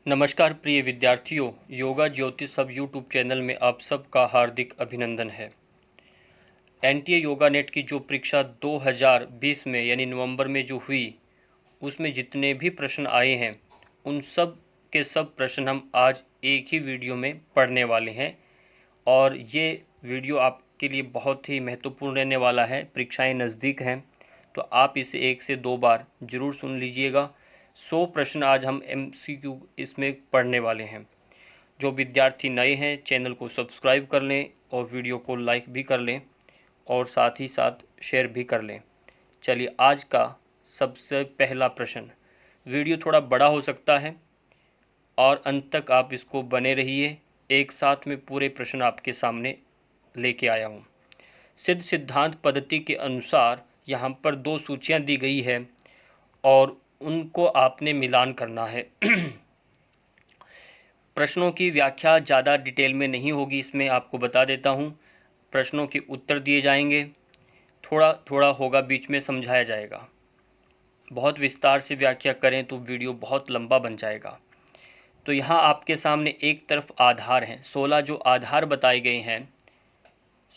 नमस्कार प्रिय विद्यार्थियों, योगा ज्योतिष सब यूट्यूब चैनल में आप सबका हार्दिक अभिनंदन है। एनटीए योगा नेट की जो परीक्षा 2020 में यानी नवंबर में जो हुई, उसमें जितने भी प्रश्न आए हैं उन सब के सब प्रश्न हम आज एक ही वीडियो में पढ़ने वाले हैं और ये वीडियो आपके लिए बहुत ही महत्वपूर्ण रहने वाला है। परीक्षाएं नज़दीक हैं तो आप इसे 1 से 2 बार ज़रूर सुन लीजिएगा। 100 प्रश्न आज हम एमसीक्यू इसमें पढ़ने वाले हैं। जो विद्यार्थी नए हैं चैनल को सब्सक्राइब कर लें और वीडियो को लाइक भी कर लें और साथ ही साथ शेयर भी कर लें। चलिए आज का सबसे पहला प्रश्न, वीडियो थोड़ा बड़ा हो सकता है और अंत तक आप इसको बने रहिए। एक साथ में पूरे प्रश्न आपके सामने लेके आया हूँ। सिद्ध सिद्धांत पद्धति के अनुसार यहाँ पर 2 सूचियाँ दी गई है और उनको आपने मिलान करना है। प्रश्नों की व्याख्या ज़्यादा डिटेल में नहीं होगी, इसमें आपको बता देता हूँ। प्रश्नों के उत्तर दिए जाएंगे, थोड़ा थोड़ा होगा, बीच में समझाया जाएगा। बहुत विस्तार से व्याख्या करें तो वीडियो बहुत लंबा बन जाएगा। तो यहाँ आपके सामने एक तरफ आधार हैं, 16 जो आधार बताए गए हैं,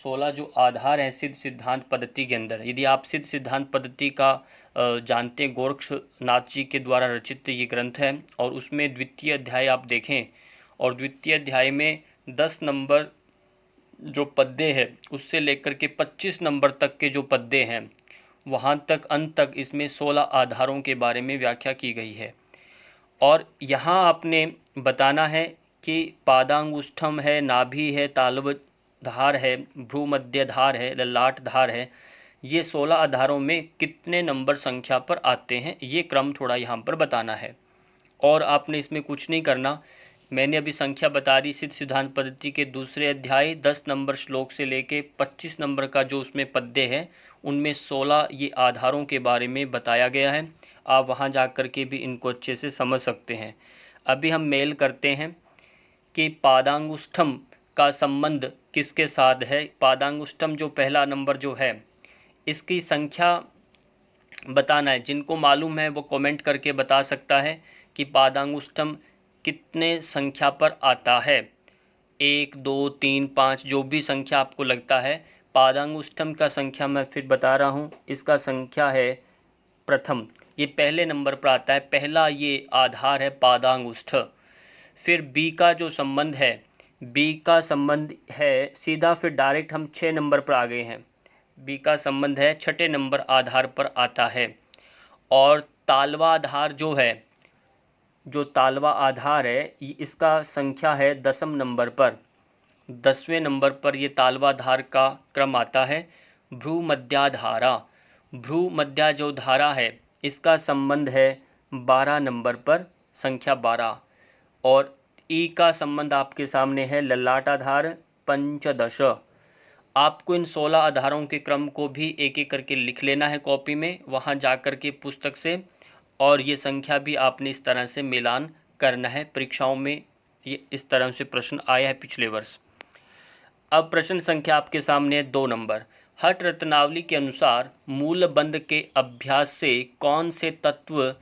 16 जो आधार हैं सिद्ध सिद्धांत पद्धति के अंदर। यदि आप सिद्ध सिद्धांत पद्धति का जानते हैं, गोरक्षनाथ जी के द्वारा रचित ये ग्रंथ है और उसमें द्वितीय अध्याय आप देखें और द्वितीय अध्याय में 10 नंबर जो पद्य है उससे लेकर के 25 नंबर तक के जो पद्य हैं वहाँ तक अंत तक इसमें 16 आधारों के बारे में व्याख्या की गई है। और यहाँ आपने बताना है कि पादांगुष्ठम है, नाभि है, तालव धार है, भ्रूमध्य धार है, ललाट धार है, ये 16 आधारों में कितने नंबर संख्या पर आते हैं, ये क्रम थोड़ा यहाँ पर बताना है। और आपने इसमें कुछ नहीं करना, मैंने अभी संख्या बता दी। सिद्ध सिद्धांत पद्धति के दूसरे अध्याय 10 नंबर श्लोक से लेके 25 नंबर का जो उसमें पद्य है उनमें 16 ये आधारों के बारे में बताया गया है। आप वहाँ जा कर के भी इनको अच्छे से समझ सकते हैं। अभी हम मेल करते हैं कि पादांगुष्ठम का संबंध किसके साथ है। पादांगुष्ठम जो पहला नंबर जो है इसकी संख्या बताना है। जिनको मालूम है वो कमेंट करके बता सकता है कि पादांगुष्ठम कितने संख्या पर आता है। 1, 2, 3, 5 जो भी संख्या आपको लगता है। पादांगुष्ठम का संख्या मैं फिर बता रहा हूँ, इसका संख्या है प्रथम, ये पहले नंबर पर आता है, पहला ये आधार है पादांगुष्ठ। फिर बी का जो संबंध है, बी का संबंध है सीधा, फिर डायरेक्ट हम 6 नंबर पर आ गए हैं। बी का संबंध है 6ठे नंबर आधार पर आता है। और तालवा आधार जो है, जो तालवा आधार है इसका संख्या है 10वें नंबर पर, 10वें नंबर पर ये तालवा आधार का क्रम आता है। भ्रूमध्याधारा, भ्रूमध्या जो धारा है इसका संबंध है 12 नंबर पर, संख्या 12। और ई का संबंध आपके सामने है ललाट आधार 15। आपको इन 16 आधारों के क्रम को भी एक एक करके लिख लेना है कॉपी में, वहाँ जा कर के पुस्तक से, और ये संख्या भी आपने इस तरह से मिलान करना है। परीक्षाओं में ये इस तरह से प्रश्न आया है पिछले वर्ष। अब प्रश्न संख्या आपके सामने है 2 नंबर। हठ रत्नावली के अनुसार मूल बंध के अभ्यास से कौन से तत्व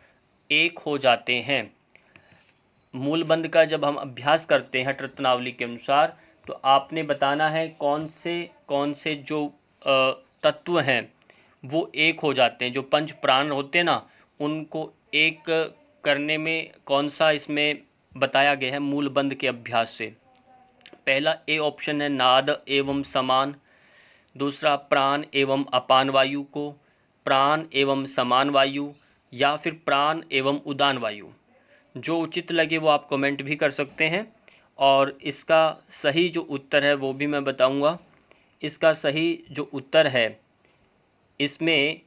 एक हो जाते हैं। मूल बंध का जब हम अभ्यास करते हैं हठ रत्नावली के अनुसार तो आपने बताना है कौन से जो तत्व हैं वो एक हो जाते हैं। जो पंच प्राण होते हैं ना, उनको एक करने में कौन सा इसमें बताया गया है मूल बंध के अभ्यास से। पहला ए ऑप्शन है नाद एवं समान, दूसरा प्राण एवं अपान वायु को, प्राण एवं समान वायु, या फिर प्राण एवं उदान वायु। जो उचित लगे वो आप कमेंट भी कर सकते हैं। और इसका सही जो उत्तर है वो भी मैं बताऊंगा। इसका सही जो उत्तर है, इसमें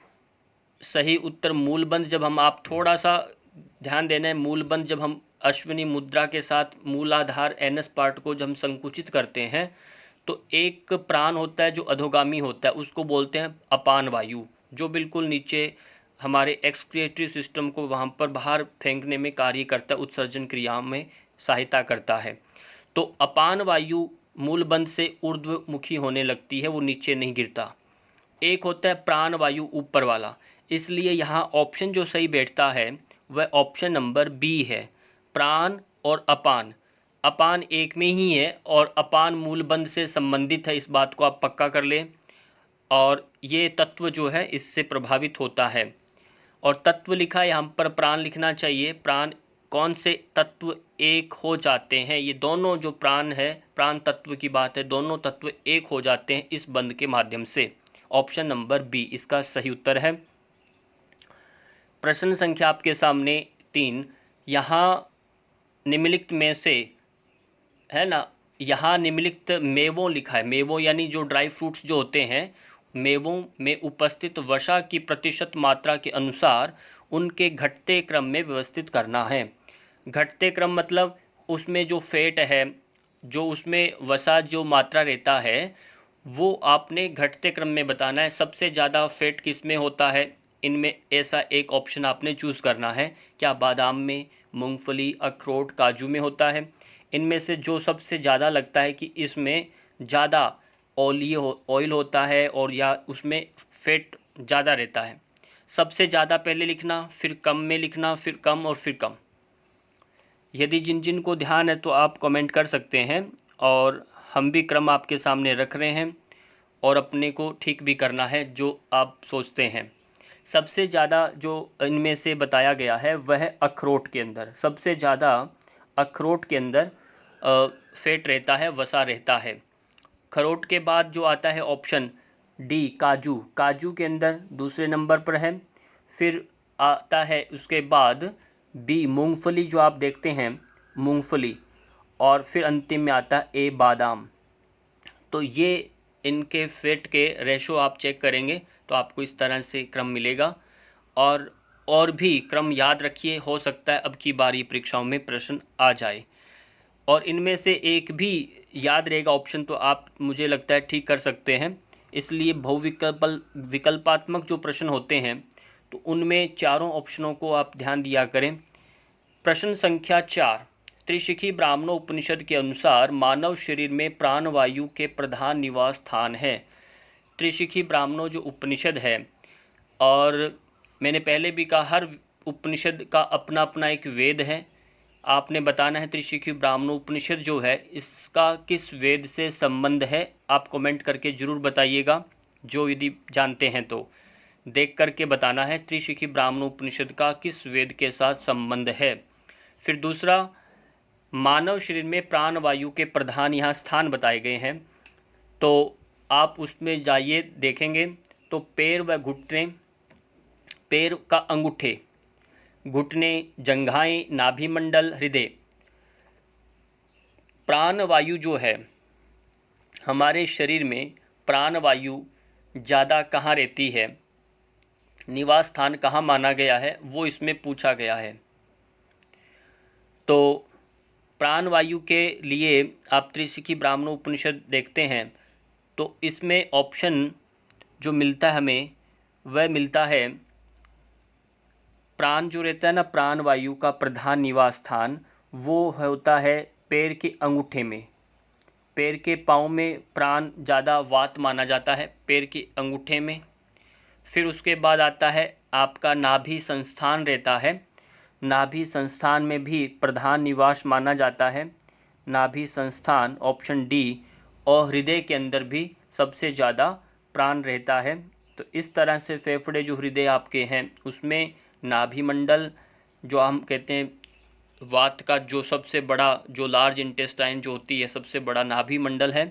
सही उत्तर मूलबंध, जब हम आप थोड़ा सा ध्यान देना है, मूलबंध जब हम अश्विनी मुद्रा के साथ मूलाधार एनएस पार्ट को जब हम संकुचित करते हैं तो एक प्राण होता है जो अधोगामी होता है, उसको बोलते हैं अपान वायु, जो बिल्कुल नीचे हमारे एक्सक्रिएटरी सिस्टम को वहाँ पर बाहर फेंकने में कार्य करता है, उत्सर्जन क्रिया में सहायता करता है। तो अपान वायु मूलबंध से ऊर्ध्वमुखी होने लगती है, वो नीचे नहीं गिरता। एक होता है प्राण वायु ऊपर वाला, इसलिए यहाँ ऑप्शन जो सही बैठता है वह ऑप्शन नंबर बी है, प्राण और अपान, अपान एक में ही है और अपान मूलबंध से संबंधित है, इस बात को आप पक्का कर लें। और ये तत्व जो है इससे प्रभावित होता है। और तत्व लिखा है, यहाँ पर प्राण लिखना चाहिए। प्राण कौन से तत्व एक हो जाते हैं, ये दोनों जो प्राण है, प्राण तत्व की बात है, दोनों तत्व एक हो जाते हैं इस बंध के माध्यम से। ऑप्शन नंबर बी इसका सही उत्तर है। प्रश्न संख्या आपके सामने 3, यहाँ निम्नलिखित में से है ना, यहाँ निम्नलिखित मेवों लिखा है, मेवों यानी जो ड्राई फ्रूट्स जो होते हैं, मेवों में उपस्थित वसा की प्रतिशत मात्रा के अनुसार उनके घटते क्रम में व्यवस्थित करना है। घटते क्रम मतलब उसमें जो फैट है, जो उसमें वसा जो मात्रा रहता है, वो आपने घटते क्रम में बताना है। सबसे ज़्यादा फैट किस में होता है, इनमें ऐसा एक ऑप्शन आपने चूज़ करना है। क्या बादाम में, मूंगफली, अखरोट, काजू में होता है? इनमें से जो सबसे ज़्यादा लगता है कि इसमें ज़्यादा ऑयल होता है और या उसमें फैट ज़्यादा रहता है, सबसे ज़्यादा पहले लिखना, फिर कम में लिखना, फिर कम और फिर कम। यदि जिन जिन को ध्यान है तो आप कमेंट कर सकते हैं, और हम भी क्रम आपके सामने रख रहे हैं और अपने को ठीक भी करना है जो आप सोचते हैं। सबसे ज़्यादा जो इनमें से बताया गया है वह अखरोट के अंदर, सबसे ज़्यादा अखरोट के अंदर फैट रहता है, वसा रहता है। अखरोट के बाद जो आता है ऑप्शन डी काजू, काजू के अंदर दूसरे नंबर पर है। फिर आता है उसके बाद बी मूंगफली, जो आप देखते हैं मूंगफली, और फिर अंतिम में आता है ए बादाम। तो ये इनके फैट के रेशो आप चेक करेंगे तो आपको इस तरह से क्रम मिलेगा। और भी क्रम याद रखिए, हो सकता है अब की बारी परीक्षाओं में प्रश्न आ जाए। और इनमें से एक भी याद रहेगा ऑप्शन तो आप, मुझे लगता है, ठीक कर सकते हैं। इसलिए विकल्पात्मक जो प्रश्न होते हैं तो उनमें चारों ऑप्शनों को आप ध्यान दिया करें। प्रश्न संख्या 4, त्रिशिखी ब्राह्मणों उपनिषद के अनुसार मानव शरीर में प्राणवायु के प्रधान निवास स्थान है। त्रिशिखी ब्राह्मणों जो उपनिषद है, और मैंने पहले भी कहा हर उपनिषद का अपना अपना एक वेद है। आपने बताना है त्रिशिखी ब्राह्मणों उपनिषद जो है इसका किस वेद से संबंध है, आप कमेंट करके ज़रूर बताइएगा। जो यदि जानते हैं तो देख करके बताना है त्रिशिखी ब्राह्मणों उपनिषद का किस वेद के साथ संबंध है। फिर दूसरा, मानव शरीर में प्राणवायु के प्रधान यहाँ स्थान बताए गए हैं, तो आप उसमें जाइए देखेंगे तो पैर व घुटने, पैर का अंगूठे, घुटने, जंघाएं, नाभिमंडल, हृदय। प्राणवायु जो है हमारे शरीर में, प्राणवायु ज़्यादा कहाँ रहती है, निवास स्थान कहाँ माना गया है, वो इसमें पूछा गया है। तो प्राणवायु के लिए आप त्रिशिखी ब्राह्मणों उपनिषद देखते हैं तो इसमें ऑप्शन जो मिलता है हमें वह मिलता है, प्राण जो रहता है ना, प्राणवायु का प्रधान निवास स्थान वो होता है पैर के अंगूठे में। पैर के पाँव में प्राण ज़्यादा वात माना जाता है, पैर के अंगूठे में। फिर उसके बाद आता है आपका नाभि संस्थान रहता है, नाभि संस्थान में भी प्रधान निवास माना जाता है, नाभि संस्थान ऑप्शन डी। और हृदय के अंदर भी सबसे ज़्यादा प्राण रहता है। तो इस तरह से फेफड़े जो हृदय आपके हैं उसमें नाभिमंडल, जो हम कहते हैं वात का जो सबसे बड़ा, जो लार्ज इंटेस्टाइन जो होती है सबसे बड़ा नाभिमंडल है,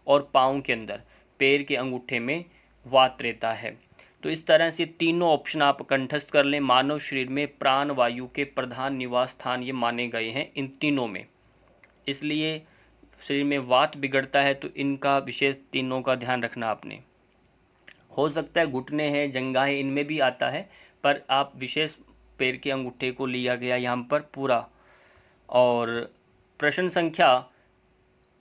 और पाँव के अंदर पैर के अंगूठे में वात रहता है। तो इस तरह से तीनों ऑप्शन आप कंठस्थ कर लें। मानव शरीर में प्राण वायु के प्रधान निवास स्थान ये माने गए हैं इन तीनों में। इसलिए शरीर में वात बिगड़ता है तो इनका विशेष तीनों का ध्यान रखना आपने। हो सकता है घुटने हैं, जंघाएं, इनमें भी आता है, पर आप विशेष पैर के अंगूठे को लिया गया यहाँ पर पूरा। और प्रश्न संख्या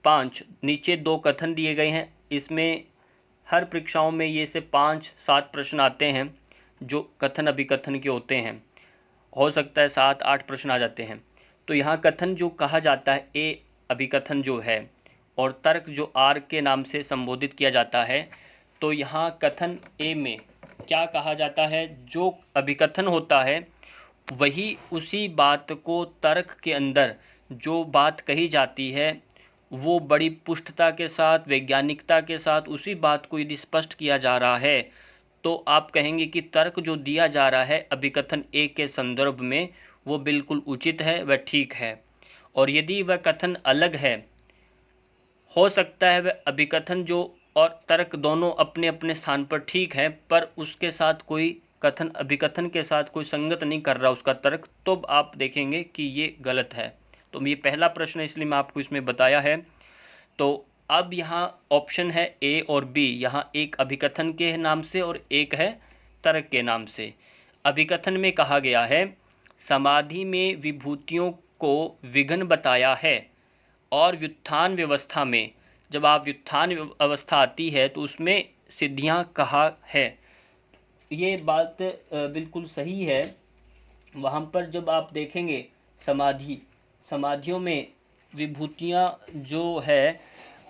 5, नीचे 2 कथन दिए गए हैं। इसमें हर परीक्षाओं में ये से 5-7 प्रश्न आते हैं जो कथन अभिकथन के होते हैं। हो सकता है 7-8 प्रश्न आ जाते हैं। तो यहाँ कथन जो कहा जाता है ए अभिकथन जो है, और तर्क जो आर के नाम से संबोधित किया जाता है। तो यहाँ कथन ए में क्या कहा जाता है, जो अभिकथन होता है वही उसी बात को तर्क के अंदर जो बात कही जाती है वो बड़ी पुष्टता के साथ, वैज्ञानिकता के साथ उसी बात को यदि स्पष्ट किया जा रहा है तो आप कहेंगे कि तर्क जो दिया जा रहा है अभिकथन ए के संदर्भ में वो बिल्कुल उचित है, वह ठीक है। और यदि वह कथन अलग है, हो सकता है वह अभिकथन जो और तर्क दोनों अपने अपने स्थान पर ठीक है, पर उसके साथ कोई कथन अभिकथन के साथ कोई संगत नहीं कर रहा उसका तर्क, तो आप देखेंगे कि ये गलत है। तो ये पहला प्रश्न इसलिए मैं आपको इसमें बताया है। तो अब यहाँ ऑप्शन है ए और बी, यहाँ एक अभिकथन के नाम से और एक है तर्क के नाम से। अभिकथन में कहा गया है समाधि में विभूतियों को विघ्न बताया है, और व्युत्थान व्यवस्था में जब आप व्युत्थान अवस्था आती है तो उसमें सिद्धियां कहा है। ये बात बिल्कुल सही है। वहाँ पर जब आप देखेंगे समाधियों में विभूतियाँ जो है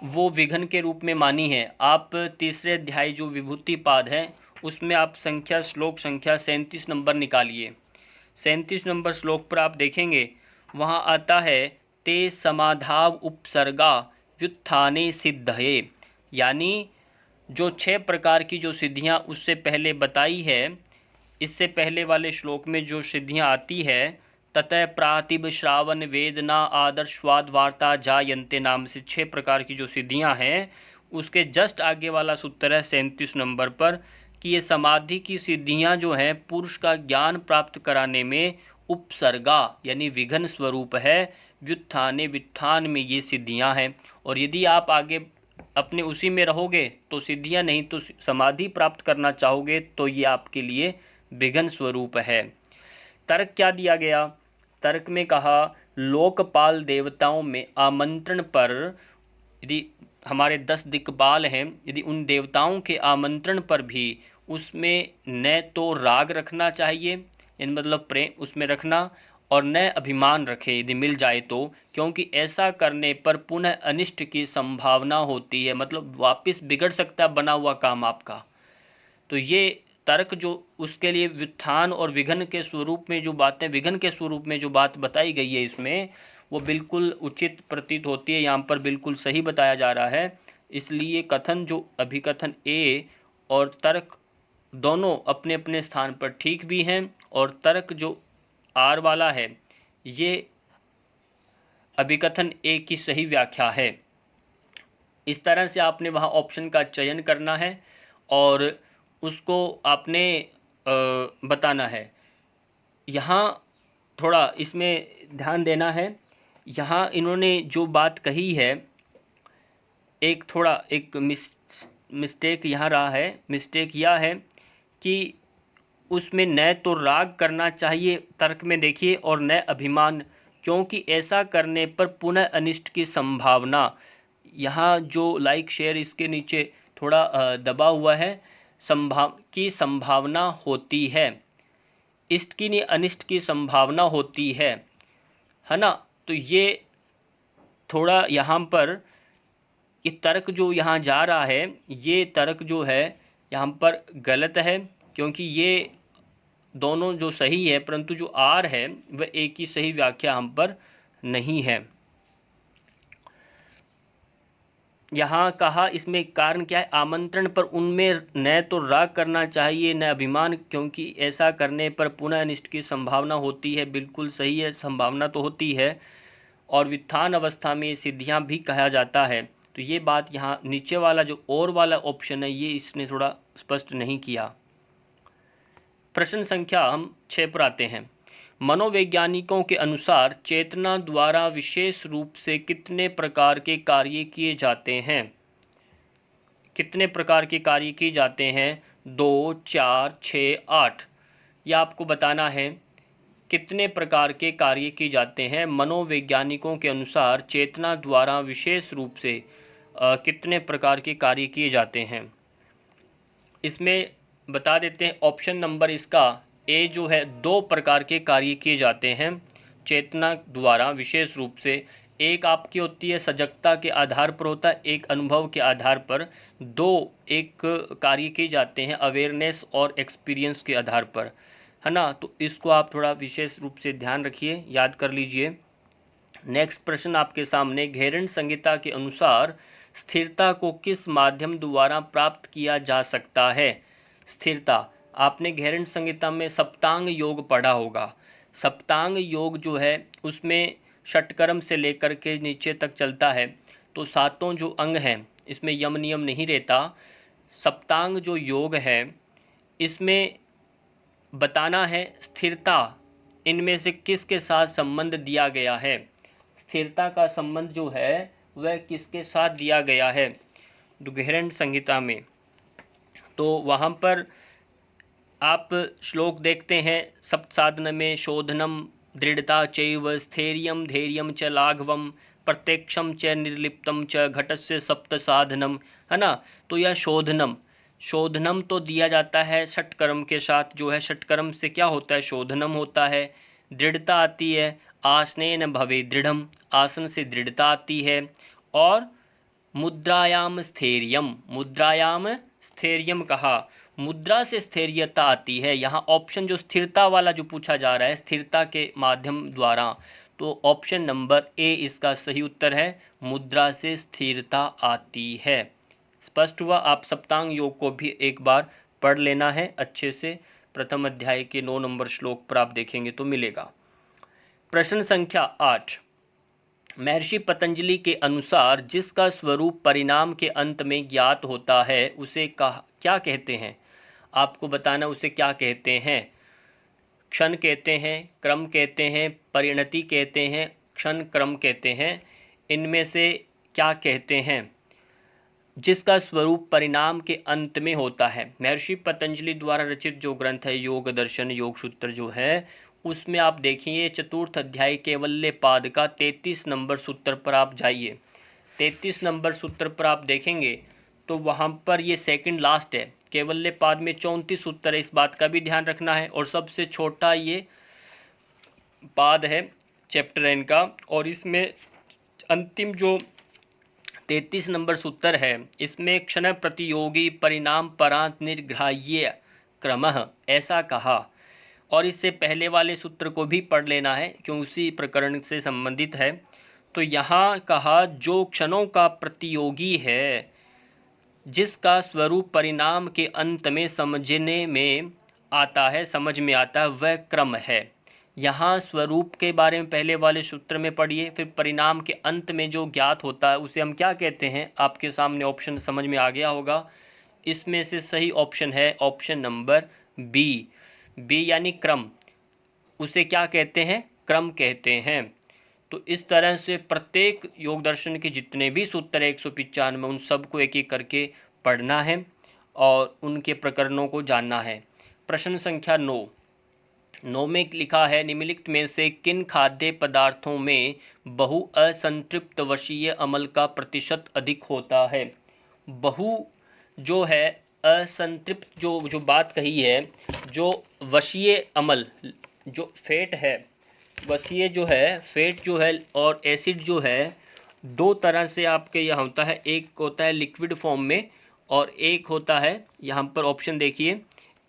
वो विघ्न के रूप में मानी है। आप तीसरे अध्याय जो विभूति पाद है उसमें आप श्लोक संख्या 37 नंबर निकालिए। 37 नंबर श्लोक पर आप देखेंगे वहाँ आता है ते समाधाव उपसर्गा व्युत्थाने सिद्धये, यानी जो 6 प्रकार की जो सिद्धियाँ उससे पहले बताई है, इससे पहले वाले श्लोक में जो सिद्धियाँ आती है ततः प्रातिभ श्रावण वेदना आदर्शवाद वार्ता जायन्ते नाम से 6 प्रकार की जो सिद्धियाँ हैं, उसके जस्ट आगे वाला सूत्र है 37 नंबर पर कि ये समाधि की सिद्धियाँ जो हैं पुरुष का ज्ञान प्राप्त कराने में उपसर्गा यानी विघ्न स्वरूप है, व्युत्थान में ये सिद्धियाँ हैं। और यदि आप आगे अपने उसी में रहोगे तो सिद्धियाँ नहीं तो समाधि प्राप्त करना चाहोगे तो ये आपके लिए विघ्न स्वरूप है। तर्क क्या दिया गया? तर्क में कहा लोकपाल देवताओं में आमंत्रण पर यदि हमारे 10 दिक्पाल हैं, यदि उन देवताओं के आमंत्रण पर भी उसमें न तो राग रखना चाहिए, इन मतलब प्रेम उसमें रखना, और न अभिमान रखे यदि मिल जाए तो, क्योंकि ऐसा करने पर पुनः अनिष्ट की संभावना होती है, मतलब वापस बिगड़ सकता है बना हुआ काम आपका। तो ये तर्क जो उसके लिए व्युत्थान और विघ्न के स्वरूप में जो बातें, विघ्न के स्वरूप में जो बात बताई गई है इसमें, वो बिल्कुल उचित प्रतीत होती है, यहाँ पर बिल्कुल सही बताया जा रहा है। इसलिए कथन जो अभिकथन ए और तर्क दोनों अपने अपने स्थान पर ठीक भी हैं, और तर्क जो आर वाला है ये अभिकथन ए की सही व्याख्या है। इस तरह से आपने वहाँ ऑप्शन का चयन करना है और उसको आपने बताना है। यहाँ थोड़ा इसमें ध्यान देना है, यहाँ इन्होंने जो बात कही है एक मिस्टेक यहाँ रहा है। मिस्टेक यह है कि उसमें न तो राग करना चाहिए तर्क में देखिए और न अभिमान, क्योंकि ऐसा करने पर पुनः अनिष्ट की संभावना, यहाँ जो लाइक शेयर इसके नीचे थोड़ा दबा हुआ है, संभावना होती है, इष्ट की नहीं अनिष्ट की संभावना होती है ना। तो ये थोड़ा यहाँ पर ये तर्क जो यहाँ जा रहा है ये तर्क जो है यहाँ पर गलत है, क्योंकि ये दोनों जो सही है परंतु जो आर है वह एक ही सही व्याख्या हम पर नहीं है। यहाँ कहा इसमें कारण क्या है, आमंत्रण पर उनमें न तो राग करना चाहिए न अभिमान, क्योंकि ऐसा करने पर पुनः अनिष्ट की संभावना होती है। बिल्कुल सही है, संभावना तो होती है। और व्युत्थान अवस्था में सिद्धियाँ भी कहा जाता है। तो ये बात यहाँ नीचे वाला जो और वाला ऑप्शन है ये इसने थोड़ा स्पष्ट नहीं किया। प्रश्न संख्या हम 6 पर आते हैं। मनोवैज्ञानिकों के अनुसार चेतना द्वारा विशेष रूप से कितने प्रकार के कार्य किए जाते हैं? कितने प्रकार के कार्य किए जाते हैं? 2, 4, 6, 8। यह आपको बताना है कितने प्रकार के कार्य किए जाते हैं। मनोवैज्ञानिकों के अनुसार चेतना द्वारा विशेष रूप से कितने प्रकार के कार्य किए जाते हैं? इसमें बता देते हैं ऑप्शन नंबर इसका ए जो है 2 प्रकार के कार्य किए जाते हैं चेतना द्वारा विशेष रूप से। एक आपकी होती है सजगता के आधार पर होता है, एक अनुभव के आधार पर। 2 एक कार्य किए जाते हैं अवेयरनेस और एक्सपीरियंस के आधार पर, है ना। तो इसको आप थोड़ा विशेष रूप से ध्यान रखिए, याद कर लीजिए। नेक्स्ट प्रश्न आपके सामने, घेरन संहिता के अनुसार स्थिरता को किस माध्यम द्वारा प्राप्त किया जा सकता है? स्थिरता, आपने घेरन संहिता में सप्तांग योग पढ़ा होगा। सप्तांग योग जो है उसमें षटकर्म से लेकर के नीचे तक चलता है, तो सातों जो अंग हैं इसमें यम नियम नहीं रहता। सप्तांग जो योग है इसमें बताना है स्थिरता इनमें से किसके साथ संबंध दिया गया है। स्थिरता का संबंध जो है वह किसके साथ दिया गया है घेरन संहिता में? तो वहाँ पर आप श्लोक देखते हैं, सप्तसाधन में शोधनम दृढ़ता चैव स्थैर्यम धैर्यम च लाघवम प्रत्यक्षम च निर्लिप्तम च घटस्य सप्त साधनम, है ना। तो यह शोधनम तो दिया जाता है षटकर्म के साथ, जो है षटकर्म से क्या होता है, शोधनम होता है। दृढ़ता आती है, आसनेन भवे दृढ़म, आसन से दृढ़ता आती है। और मुद्रायाम स्थैर्यम कहा, मुद्रा से स्थैर्यता आती है। यहाँ ऑप्शन जो स्थिरता वाला जो पूछा जा रहा है स्थिरता के माध्यम द्वारा, तो ऑप्शन नंबर ए इसका सही उत्तर है, मुद्रा से स्थिरता आती है। स्पष्ट हुआ? आप सप्तांग योग को भी एक बार पढ़ लेना है अच्छे से, प्रथम अध्याय के 9 नंबर श्लोक पर आप देखेंगे तो मिलेगा। प्रश्न संख्या 8, महर्षि पतंजलि के अनुसार जिसका स्वरूप परिणाम के अंत में ज्ञात होता है उसे क्या कहते हैं? आपको बताना उसे क्या कहते हैं। क्षण कहते हैं, क्रम कहते हैं, परिणति कहते हैं, क्षण क्रम कहते हैं, इनमें से क्या कहते हैं? जिसका स्वरूप परिणाम के अंत में होता है। महर्षि पतंजलि द्वारा रचित जो ग्रंथ है योग दर्शन योग सूत्र जो है उसमें आप देखिए चतुर्थ अध्याय कैवल्य पाद का 33 नंबर सूत्र पर आप जाइए। 33 नंबर सूत्र पर आप देखेंगे तो वहाँ पर ये सेकंड लास्ट है। कैवल्य पाद में 34 सूत्र है, इस बात का भी ध्यान रखना है। और सबसे छोटा ये पाद है चैप्टर एन का, और इसमें अंतिम जो 33 नंबर सूत्र है इसमें क्षण प्रतियोगी परिणाम परांत निर्ग्राह्य क्रमः ऐसा कहा। और इससे पहले वाले सूत्र को भी पढ़ लेना है क्यों उसी प्रकरण से संबंधित है। तो यहाँ कहा जो क्षणों का प्रतियोगी है, जिसका स्वरूप परिणाम के अंत में समझने में आता है, समझ में आता है, वह क्रम है। यहाँ स्वरूप के बारे में पहले वाले सूत्र में पढ़िए, फिर परिणाम के अंत में जो ज्ञात होता है उसे हम क्या कहते हैं, आपके सामने ऑप्शन समझ में आ गया होगा। इसमें से सही ऑप्शन है ऑप्शन नंबर बी, यानी क्रम। उसे क्या कहते हैं, क्रम कहते हैं। तो इस तरह से प्रत्येक योग दर्शन के जितने भी सूत्र है 195 उन सबको एक एक करके पढ़ना है और उनके प्रकरणों को जानना है। प्रश्न संख्या 9 में लिखा है निम्नलिखित में से किन खाद्य पदार्थों में बहु असंतृप्त वशीय अमल का प्रतिशत अधिक होता है? बहु जो है असंतृप्त जो बात कही है, जो वशीय अमल जो फैट है, वशीय जो है फैट जो है और एसिड जो है, दो तरह से आपके यहाँ होता है। एक होता है लिक्विड फॉर्म में और एक होता है, यहाँ पर ऑप्शन देखिए,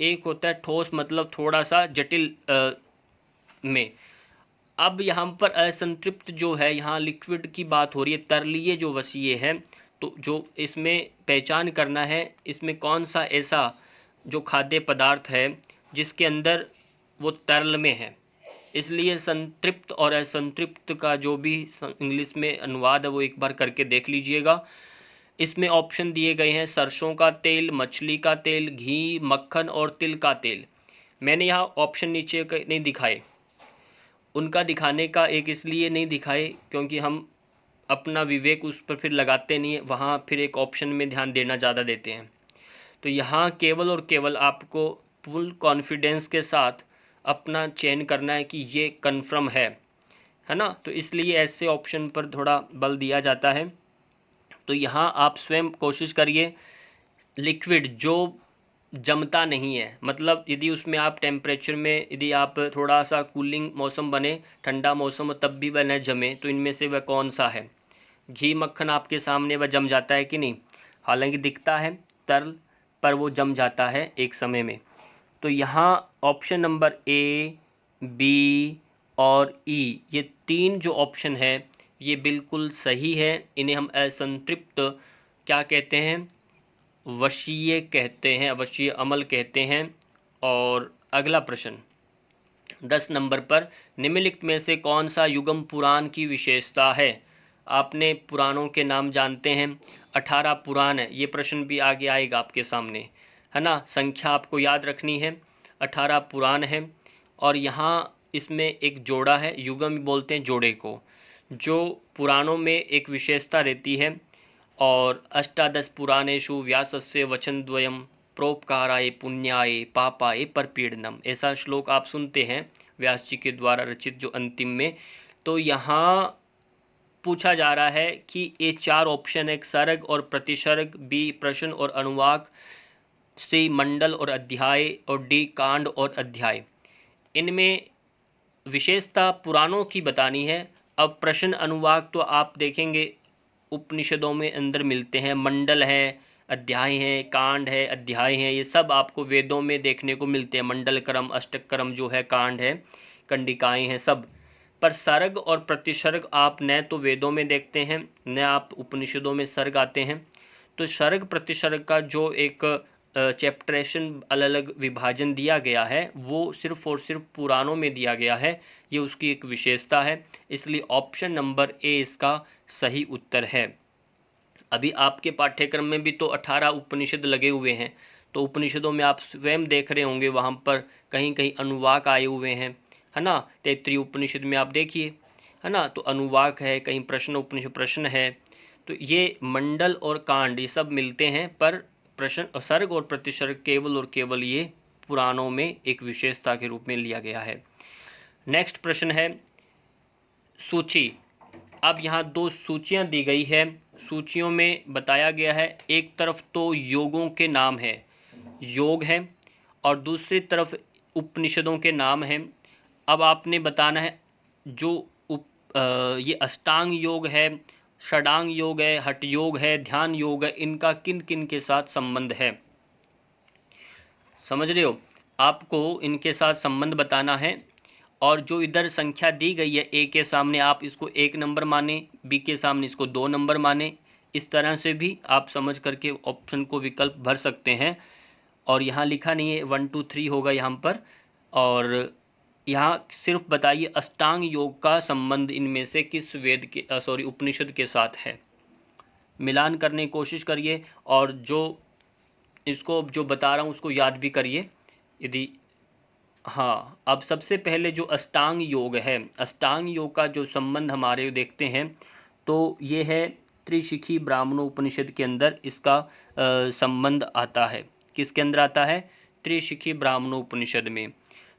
एक होता है ठोस मतलब थोड़ा सा जटिल में। अब यहाँ पर असंतृप्त जो है, यहाँ लिक्विड की बात हो रही है, तरलीय जो वशीय है। तो जो इसमें पहचान करना है इसमें कौन सा ऐसा जो खाद्य पदार्थ है जिसके अंदर वो तरल में है। इसलिए संतृप्त और असंतृप्त का जो भी इंग्लिश में अनुवाद है वो एक बार करके देख लीजिएगा। इसमें ऑप्शन दिए गए हैं सरसों का तेल, मछली का तेल, घी, मक्खन और तिल का तेल। मैंने यहाँ ऑप्शन नीचे नहीं दिखाए, उनका दिखाने का एक इसलिए नहीं दिखाए क्योंकि हम अपना विवेक उस पर फिर लगाते नहीं है, वहाँ फिर एक ऑप्शन में ध्यान देना ज़्यादा देते हैं। तो यहाँ केवल और केवल आपको फुल कॉन्फिडेंस के साथ अपना चयन करना है कि ये कन्फर्म है ना। तो इसलिए ऐसे ऑप्शन पर थोड़ा बल दिया जाता है। तो यहाँ आप स्वयं कोशिश करिए लिक्विड जो जमता नहीं है, मतलब यदि उसमें आप टेम्परेचर में यदि आप थोड़ा सा कूलिंग मौसम बने, ठंडा मौसम हो तब भी वह न जमे, तो इनमें से वह कौन सा है? घी मक्खन आपके सामने वह जम जाता है कि नहीं? हालांकि दिखता है तरल पर वो जम जाता है एक समय में। तो यहाँ ऑप्शन नंबर ए, बी और ई, ये तीन जो ऑप्शन है ये बिल्कुल सही है। इन्हें हम असंतृप्त क्या कहते हैं, वशीय कहते हैं, वशीय अमल कहते हैं। और अगला प्रश्न 10 नंबर पर, निम्नलिखित में से कौन सा युगम पुराण की विशेषता है। आपने पुराणों के नाम जानते हैं, 18 पुराण है, ये प्रश्न भी आगे आएगा आपके सामने, है ना। संख्या आपको याद रखनी है, 18 पुराण है। और यहाँ इसमें एक जोड़ा है, युगम बोलते हैं जोड़े को, जो पुराणों में एक विशेषता रहती है। और अष्टादश पुराणेषु व्यासस्य वचनद्वयम् प्रोपकाराय पुण्याय पापाय परपीडनम, ऐसा श्लोक आप सुनते हैं व्यास जी के द्वारा रचित जो अंतिम में। तो यहाँ पूछा जा रहा है कि ये चार ऑप्शन है, सर्ग और प्रतिसर्ग, बी प्रश्न और अनुवाक, सी मंडल और अध्याय, और डी कांड और अध्याय, इनमें विशेषता पुराणों की बतानी है। अब प्रश्न अनुवाक तो आप देखेंगे उपनिषदों में अंदर मिलते हैं, मंडल है, अध्याय हैं, कांड है, अध्याय हैं, ये सब आपको वेदों में देखने को मिलते हैं। मंडल क्रम, अष्टक क्रम जो है, कांड है, कंडिकाएं हैं, सब। पर सर्ग और प्रतिसर्ग आप न तो वेदों में देखते हैं, न आप उपनिषदों में सर्ग आते हैं। तो सर्ग प्रतिसर्ग का जो एक चैप्टरेशन अलग अलग विभाजन दिया गया है वो सिर्फ और सिर्फ पुराणों में दिया गया है, ये उसकी एक विशेषता है। इसलिए ऑप्शन नंबर ए इसका सही उत्तर है। अभी आपके पाठ्यक्रम में भी तो 18 उपनिषद लगे हुए हैं, तो उपनिषदों में आप स्वयं देख रहे होंगे वहाँ पर कहीं कहीं अनुवाक आए हुए हैं, है ना। तैत्तिरीय उपनिषद में आप देखिए, है ना, तो अनुवाक है, कहीं प्रश्न उपनिषद प्रश्न है। तो ये मंडल और कांड ये सब मिलते हैं, पर प्रश्न सर्ग और प्रतिसर्ग केवल और केवल ये पुराणों में एक विशेषता के रूप में लिया गया है। नेक्स्ट प्रश्न है सूची। अब यहाँ दो सूचियाँ दी गई है, सूचियों में बताया गया है, एक तरफ तो योगों के नाम है, योग है, और दूसरी तरफ उपनिषदों के नाम हैं। अब आपने बताना है जो ये अष्टांग योग है, षडांग योग है, हठ योग है, ध्यान योग है, इनका किन किन के साथ संबंध है। समझ रहे हो, आपको इनके साथ संबंध बताना है। और जो इधर संख्या दी गई है, ए के सामने आप इसको 1 नंबर माने, बी के सामने इसको 2 नंबर माने, इस तरह से भी आप समझ करके ऑप्शन को विकल्प भर सकते हैं। और यहाँ लिखा नहीं है 1 2 3 होगा यहाँ पर। और यहाँ सिर्फ बताइए अष्टांग योग का संबंध इनमें से किस वेद के उपनिषद के साथ है, मिलान करने की कोशिश करिए। और जो इसको जो बता रहा हूँ उसको याद भी करिए यदि। हाँ, अब सबसे पहले जो अष्टांग योग है, अष्टांग योग का जो संबंध हमारे देखते हैं तो ये है त्रिशिखी ब्राह्मणों उपनिषद के अंदर इसका संबंध आता है। किसके अंदर आता है? त्रिशिखी ब्राह्मणों उपनिषद में।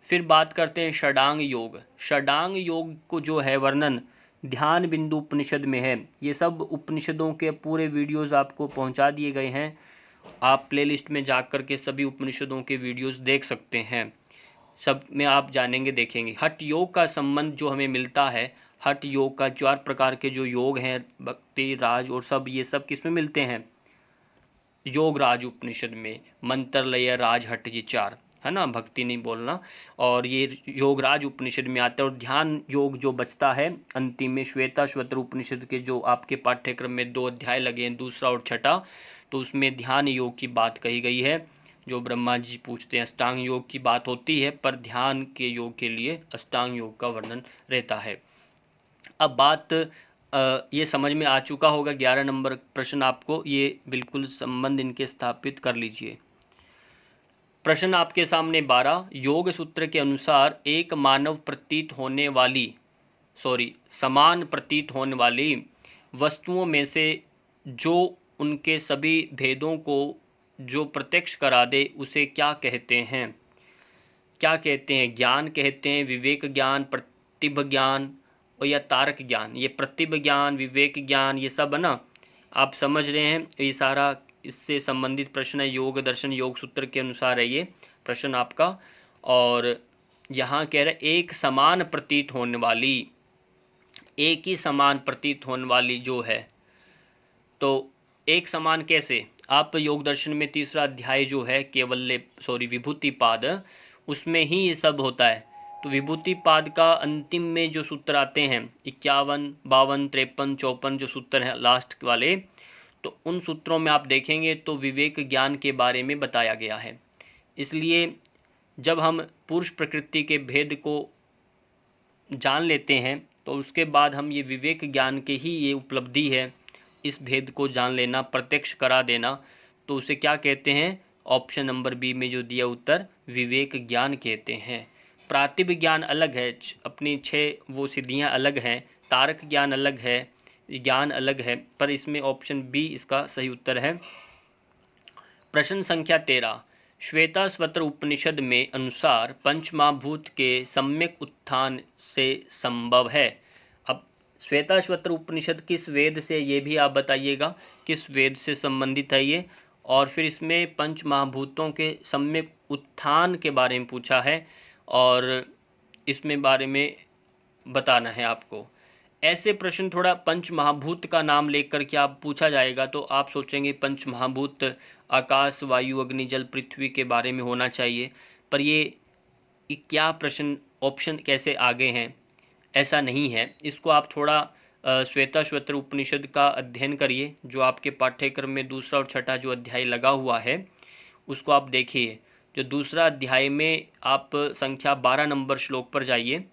फिर बात करते हैं षडांग योग। षडांग योग को जो है वर्णन ध्यान बिंदु उपनिषद में है। ये सब उपनिषदों के पूरे वीडियोस आपको पहुंचा दिए गए हैं, आप प्लेलिस्ट में जाकर के सभी उपनिषदों के वीडियोस देख सकते हैं, सब में आप जानेंगे देखेंगे। हठ योग का संबंध जो हमें मिलता है, हठ योग का 4 प्रकार के जो योग हैं, भक्ति राज और सब, ये सब किस में मिलते हैं? योग राज उपनिषद में, मंत्र लय राज हठ, ये 4 है ना, भक्ति नहीं बोलना। और ये योग राज उपनिषद में आता है। और ध्यान योग जो बचता है अंतिम में श्वेताश्वतर उपनिषद के जो आपके पाठ्यक्रम में 2 अध्याय लगे हैं, दूसरा और छठा, तो उसमें ध्यान योग की बात कही गई है। जो ब्रह्मा जी पूछते हैं, अष्टांग योग की बात होती है, पर ध्यान के योग के लिए अष्टांग योग का वर्णन रहता है। अब बात ये समझ में आ चुका होगा, 11 नंबर प्रश्न आपको ये बिल्कुल संबंध इनके स्थापित कर लीजिए। प्रश्न आपके सामने 12, योग सूत्र के अनुसार एक मानव प्रतीत होने वाली समान प्रतीत होने वाली वस्तुओं में से जो उनके सभी भेदों को जो प्रत्यक्ष करा दे उसे क्या कहते हैं? क्या कहते हैं? ज्ञान कहते हैं, विवेक ज्ञान, प्रतिभ ज्ञान और या तारक ज्ञान। ये प्रतिभ ज्ञान, विवेक ज्ञान, ये सब है ना, आप समझ रहे हैं। ये सारा इससे संबंधित प्रश्न है, योग दर्शन योग सूत्र के अनुसार है ये प्रश्न आपका। और यहाँ कह रहे एक समान प्रतीत होने वाली, एक ही समान प्रतीत होने वाली जो है, तो एक समान कैसे? आप योग दर्शन में 3रा अध्याय जो है केवल्य विभूति पाद, उसमें ही ये सब होता है। तो विभूति पाद का अंतिम में जो सूत्र आते हैं 51, 52, 53, 54 जो सूत्र हैं लास्ट वाले, तो उन सूत्रों में आप देखेंगे तो विवेक ज्ञान के बारे में बताया गया है। इसलिए जब हम पुरुष प्रकृति के भेद को जान लेते हैं तो उसके बाद हम ये विवेक ज्ञान के ही ये उपलब्धि है, इस भेद को जान लेना, प्रत्यक्ष करा देना, तो उसे क्या कहते हैं? ऑप्शन नंबर बी में जो दिया उत्तर विवेक ज्ञान कहते हैं। प्रातिभ ज्ञान अलग है, अपनी 6 वो सिद्धियां अलग हैं, तारक ज्ञान अलग है, ज्ञान अलग है, पर इसमें ऑप्शन बी इसका सही उत्तर है। प्रश्न संख्या 13, श्वेताश्वतर उपनिषद में अनुसार पंचमहाभूत के सम्यक उत्थान से संभव है। अब श्वेताश्वतर उपनिषद किस वेद से, ये भी आप बताइएगा किस वेद से संबंधित है ये, और फिर इसमें पंचमहाभूतों के सम्यक उत्थान के बारे में पूछा है और इसमें बारे में बताना है आपको। ऐसे प्रश्न थोड़ा पंचमहाभूत का नाम लेकर के आप पूछा जाएगा तो आप सोचेंगे पंचमहाभूत आकाश, वायु, अग्नि, जल, पृथ्वी के बारे में होना चाहिए, पर ये क्या प्रश्न ऑप्शन कैसे आगे हैं, ऐसा नहीं है। इसको आप थोड़ा श्वेताश्वतर उपनिषद का अध्ययन करिए, जो आपके पाठ्यक्रम में दूसरा और छठा जो अध्याय लगा हुआ है उसको आप देखिए। जो दूसरा अध्याय में आप संख्या 12 नंबर श्लोक पर जाइए,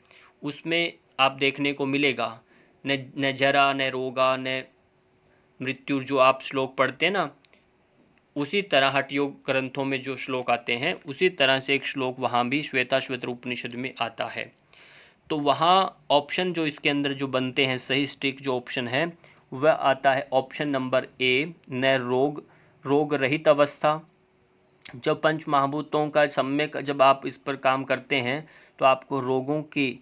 उसमें आप देखने को मिलेगा न जरा न रोगा न मृत्यु, जो आप श्लोक पढ़ते हैं ना, उसी तरह हठ योग ग्रंथों में जो श्लोक आते हैं उसी तरह से एक श्लोक वहाँ भी श्वेताश्वतर उपनिषद में आता है। तो वहाँ ऑप्शन जो इसके अंदर जो बनते हैं सही स्टिक जो ऑप्शन है वह आता है ऑप्शन नंबर ए, न रोग रहित अवस्था। जब पंच महाभूतों का सम्यक जब आप इस पर काम करते हैं तो आपको रोगों की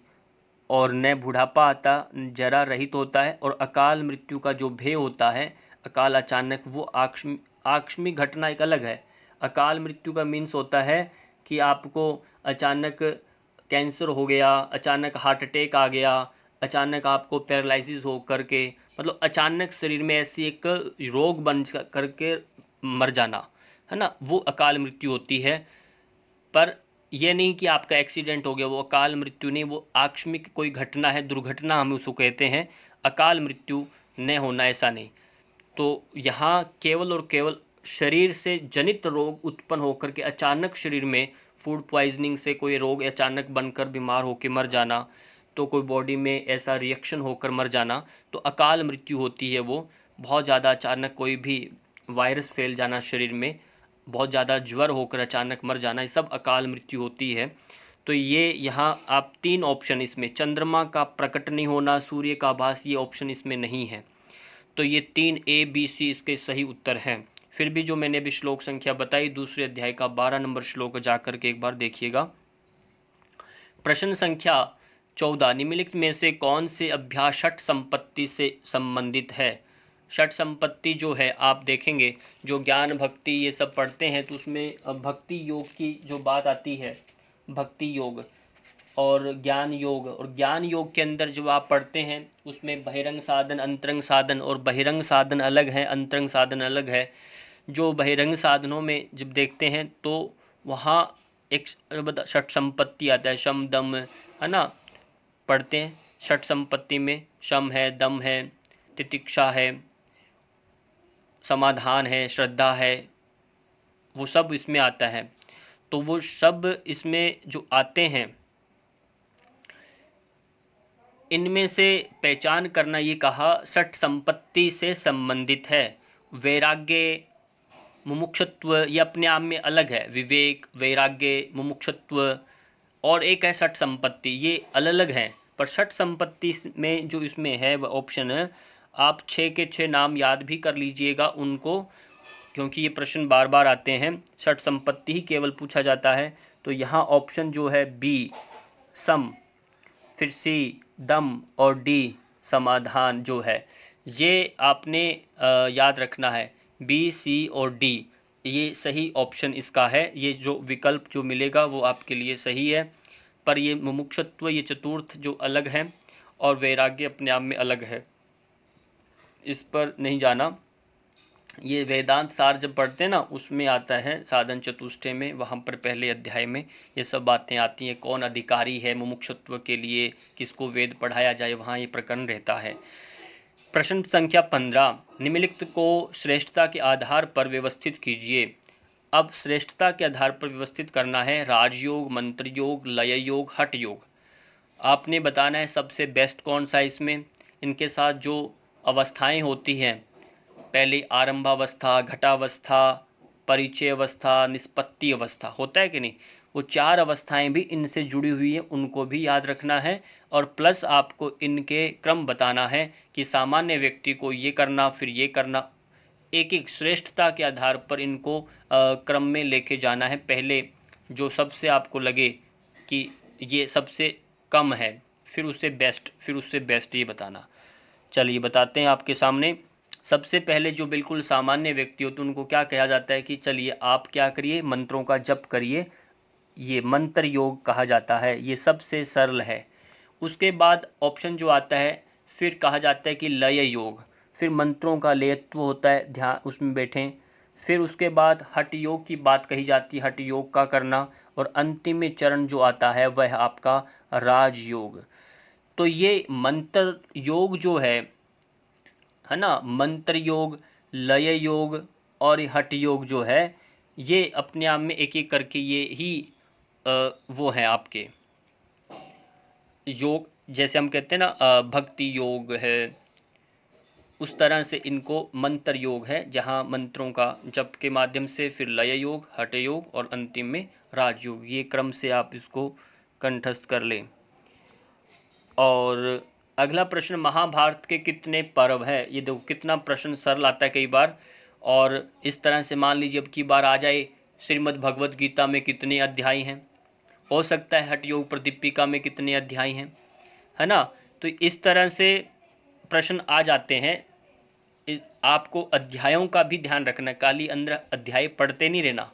और न बुढ़ापा आता, जरा रहित होता है, और अकाल मृत्यु का जो भय होता है, अकाल अचानक, वो आकस्मिक घटना एक अलग है। अकाल मृत्यु का मीन्स होता है कि आपको अचानक कैंसर हो गया, अचानक हार्ट अटैक आ गया, अचानक आपको पैरालिसिस हो करके, मतलब अचानक शरीर में ऐसी एक रोग बन करके मर जाना, है ना, वो अकाल मृत्यु होती है। पर यह नहीं कि आपका एक्सीडेंट हो गया, वो अकाल मृत्यु नहीं, वो आकस्मिक कोई घटना है, दुर्घटना हम उसको कहते हैं, अकाल मृत्यु न होना ऐसा नहीं। तो यहाँ केवल और केवल शरीर से जनित रोग उत्पन्न होकर के अचानक शरीर में फूड पॉइजनिंग से कोई रोग अचानक बनकर बीमार होकर मर जाना, तो कोई बॉडी में ऐसा रिएक्शन होकर मर जाना, तो अकाल मृत्यु होती है। वो बहुत ज़्यादा अचानक कोई भी वायरस फैल जाना शरीर में, बहुत ज़्यादा ज्वर होकर अचानक मर जाना, ये सब अकाल मृत्यु होती है। तो ये यहाँ आप 3 ऑप्शन, इसमें चंद्रमा का प्रकट नहीं होना, सूर्य का आभास, ये ऑप्शन इसमें नहीं है। तो ये 3 A, B, C इसके सही उत्तर हैं। फिर भी जो मैंने अभी श्लोक संख्या बताई दूसरे अध्याय का 12 नंबर श्लोक जाकर के एक बार देखिएगा। प्रश्न संख्या 14, निम्नलिखित में से कौन से अभ्यास षट संपत्ति से संबंधित है? षट संपत्ति जो है आप देखेंगे, जो ज्ञान भक्ति ये सब पढ़ते हैं तो उसमें भक्ति योग की जो बात आती है, भक्ति योग और ज्ञान योग, और ज्ञान योग के अंदर जो आप पढ़ते हैं उसमें बहिरंग साधन, अंतरंग साधन, और बहिरंग साधन अलग है, अंतरंग साधन अलग है। जो बहिरंग साधनों में जब देखते हैं तो वहाँ एक षट संपत्ति आता है, शम दम, है ना, पढ़ते हैं। षट संपत्ति में शम है, दम है, तितिक्षा है, समाधान है, श्रद्धा है, वो सब इसमें आता है। तो वो सब इसमें जो आते हैं इनमें से पहचान करना, ये कहा षट संपत्ति से संबंधित है। वैराग्य, मुमुक्षुत्व, ये अपने आप में अलग है। विवेक, वैराग्य, मुमुक्षुत्व और एक है षट संपत्ति, ये अलग अलग हैं। पर षट संपत्ति में जो इसमें है वह ऑप्शन है, आप 6 के 6 नाम याद भी कर लीजिएगा उनको, क्योंकि ये प्रश्न बार बार आते हैं, षट संपत्ति ही केवल पूछा जाता है। तो यहाँ ऑप्शन जो है बी सम, फिर सी दम और डी समाधान जो है, ये आपने याद रखना है। बी, सी और डी ये सही ऑप्शन इसका है। ये जो विकल्प जो मिलेगा वो आपके लिए सही है। पर ये मुमुक्षुत्व, ये चतुर्थ जो अलग है, और वैराग्य अपने आप में अलग है, इस पर नहीं जाना। ये वेदांत सार जब पढ़ते हैं ना, उसमें आता है साधन चतुष्टय में, वहाँ पर पहले अध्याय में ये सब बातें आती हैं। कौन अधिकारी है मुमुक्षुत्व के लिए, किसको वेद पढ़ाया जाए, वहाँ ये प्रकरण रहता है। प्रश्न संख्या 15, निम्नलिखित को श्रेष्ठता के आधार पर व्यवस्थित कीजिए। अब श्रेष्ठता के आधार पर व्यवस्थित करना है राजयोग, मंत्र योग, लय योग, हठ योग। आपने बताना है सबसे बेस्ट कौन सा इसमें। इनके साथ जो अवस्थाएं होती हैं, पहली आरंभावस्था, घटावस्था, परिचय अवस्था, निष्पत्ति अवस्था, होता है कि नहीं, वो 4 अवस्थाएं भी इनसे जुड़ी हुई हैं, उनको भी याद रखना है। और प्लस आपको इनके क्रम बताना है कि सामान्य व्यक्ति को ये करना, फिर ये करना, एक एक श्रेष्ठता के आधार पर इनको क्रम में लेके जाना है। पहले जो सबसे आपको लगे कि ये सबसे कम है, फिर उससे बेस्ट, फिर उससे बेस्ट, ये बताना। चलिए बताते हैं आपके सामने। सबसे पहले जो बिल्कुल सामान्य व्यक्ति होते हैं उनको क्या कहा जाता है कि चलिए आप क्या करिए, मंत्रों का जप करिए, ये मंत्र योग कहा जाता है, ये सबसे सरल है। उसके बाद ऑप्शन जो आता है, फिर कहा जाता है कि लय योग, फिर मंत्रों का लयत्व होता है, ध्यान उसमें बैठें। फिर उसके बाद हठ योग की बात कही जाती है, हठ योग का करना। और अंतिम में चरण जो आता है वह आपका राजयोग। तो ये मंत्र योग जो है ना, मंत्र योग, लय योग और हठ योग जो है, ये अपने आप में एक एक करके ये ही वो है आपके योग। जैसे हम कहते हैं ना भक्ति योग है, उस तरह से इनको मंत्र योग है, जहाँ मंत्रों का जप के माध्यम से, फिर लय योग, हठ योग और अंतिम में राजयोग। ये क्रम से आप इसको कंठस्थ कर लें। और अगला प्रश्न, महाभारत के कितने पर्व है। ये देखो कितना प्रश्न सरल आता है कई बार। और इस तरह से मान लीजिए अब की बार आ जाए, श्रीमद् भगवत गीता में कितने अध्याय हैं, हो सकता है हठ योग प्रदीपिका में कितने अध्याय हैं, है ना। तो इस तरह से प्रश्न आ जाते हैं। आपको अध्यायों का भी ध्यान रखना, काली अंदर अध्याय पढ़ते नहीं रहना।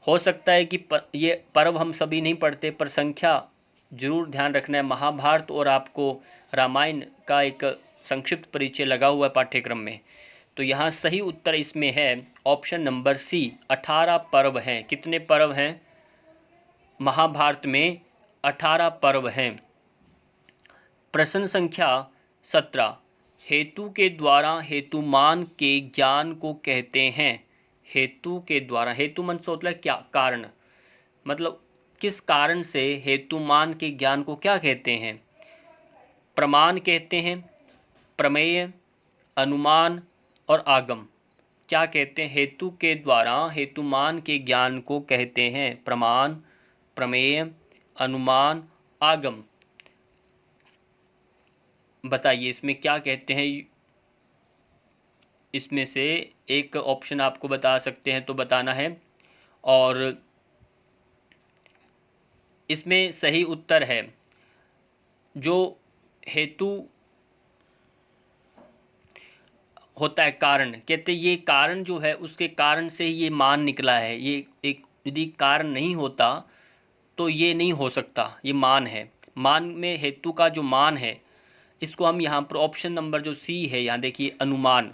हो सकता है कि ये पर्व हम सभी नहीं पढ़ते, पर संख्या जरूर ध्यान रखना है। महाभारत और आपको रामायण का एक संक्षिप्त परिचय लगा हुआ है पाठ्यक्रम में। तो यहाँ सही उत्तर इसमें है ऑप्शन नंबर सी, 18 पर्व हैं। कितने पर्व हैं महाभारत में? 18 पर्व हैं। प्रश्न संख्या 17, हेतु के द्वारा हेतुमान के ज्ञान को कहते हैं। हेतु के द्वारा, हेतु मन से मतलब क्या, कारण, मतलब किस कारण से हेतुमान के ज्ञान को क्या कहते हैं? प्रमाण कहते हैं, प्रमेय, अनुमान और आगम। क्या कहते हैं? हेतु के द्वारा हेतुमान के ज्ञान को कहते हैं प्रमाण, प्रमेय, अनुमान, आगम। बताइए इसमें क्या कहते हैं? इसमें से एक ऑप्शन आपको बता सकते हैं तो बताना है। और इसमें सही उत्तर है जो हेतु होता है, कारण कहते हैं, ये कारण जो है उसके कारण से ही ये मान निकला है। ये एक यदि कारण नहीं होता तो ये नहीं हो सकता, ये मान है। मान में हेतु का जो मान है, इसको हम यहाँ पर ऑप्शन नंबर जो सी है, यहाँ देखिए अनुमान,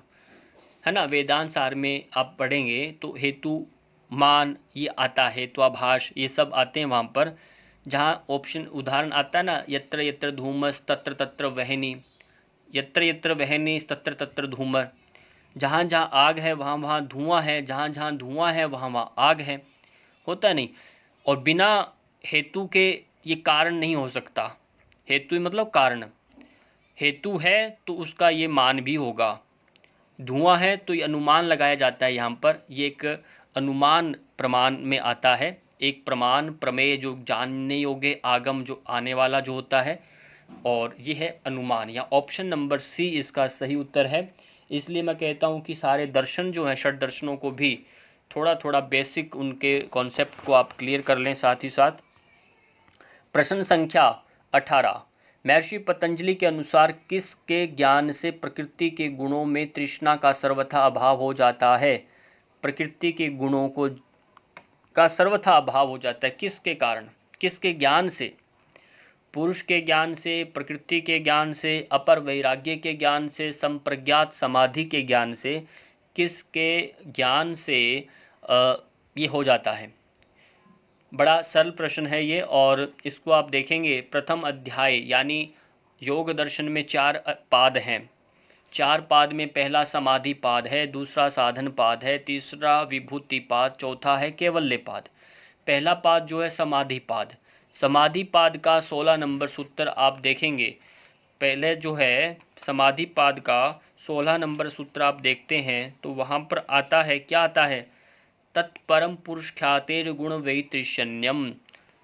है ना। वेदांत सार में आप पढ़ेंगे तो हेतु मान ये आता है, हेत्वाभाष ये सब आते हैं वहाँ पर। जहाँ ऑप्शन उदाहरण आता है ना, यत्र यत्र धूमस तत्र तत्र वहनी, यत्र यत्र वहनी तत्र तत्र धूमर। जहाँ जहाँ आग है वहाँ वहाँ धुआं है, जहाँ जहाँ धुआं है वहाँ वहाँ आग है, होता नहीं। और बिना हेतु के ये कारण नहीं हो सकता। हेतु मतलब कारण, हेतु है तो उसका ये मान भी होगा। धुआं है तो ये अनुमान लगाया जाता है, यहाँ पर ये एक अनुमान प्रमाण में आता है। एक प्रमाण, प्रमेय जो जानने योग्य, आगम जो आने वाला जो होता है, और ये है अनुमान। या ऑप्शन नंबर सी इसका सही उत्तर है। इसलिए मैं कहता हूँ कि सारे दर्शन जो हैं, षट दर्शनों को भी थोड़ा थोड़ा बेसिक उनके कॉन्सेप्ट को आप क्लियर कर लें साथ ही साथ। प्रश्न संख्या 18, महर्षि पतंजलि के अनुसार किसके ज्ञान से प्रकृति के गुणों में तृष्णा का सर्वथा अभाव हो जाता है? प्रकृति के गुणों को का सर्वथा अभाव हो जाता है किसके कारण, किसके ज्ञान से? पुरुष के ज्ञान से, प्रकृति के ज्ञान से, अपर वैराग्य के ज्ञान से, संप्रज्ञात समाधि के ज्ञान से, किसके ज्ञान से ये हो जाता है। बड़ा सरल प्रश्न है ये, और इसको आप देखेंगे प्रथम अध्याय यानी योग दर्शन में 4 पाद हैं। 4 पाद में पहला समाधि पाद है, दूसरा साधन पाद है, तीसरा विभूति पाद, चौथा है कैवल्य पाद। पहला पाद जो है समाधि पाद, समाधि पाद का 16 नंबर सूत्र आप देखेंगे। पहले जो है समाधि पाद का 16 नंबर सूत्र आप देखते हैं तो वहाँ पर आता है, क्या आता है, तत्परम पुरुष ख्यातिर गुण वैतृष्यन्यम,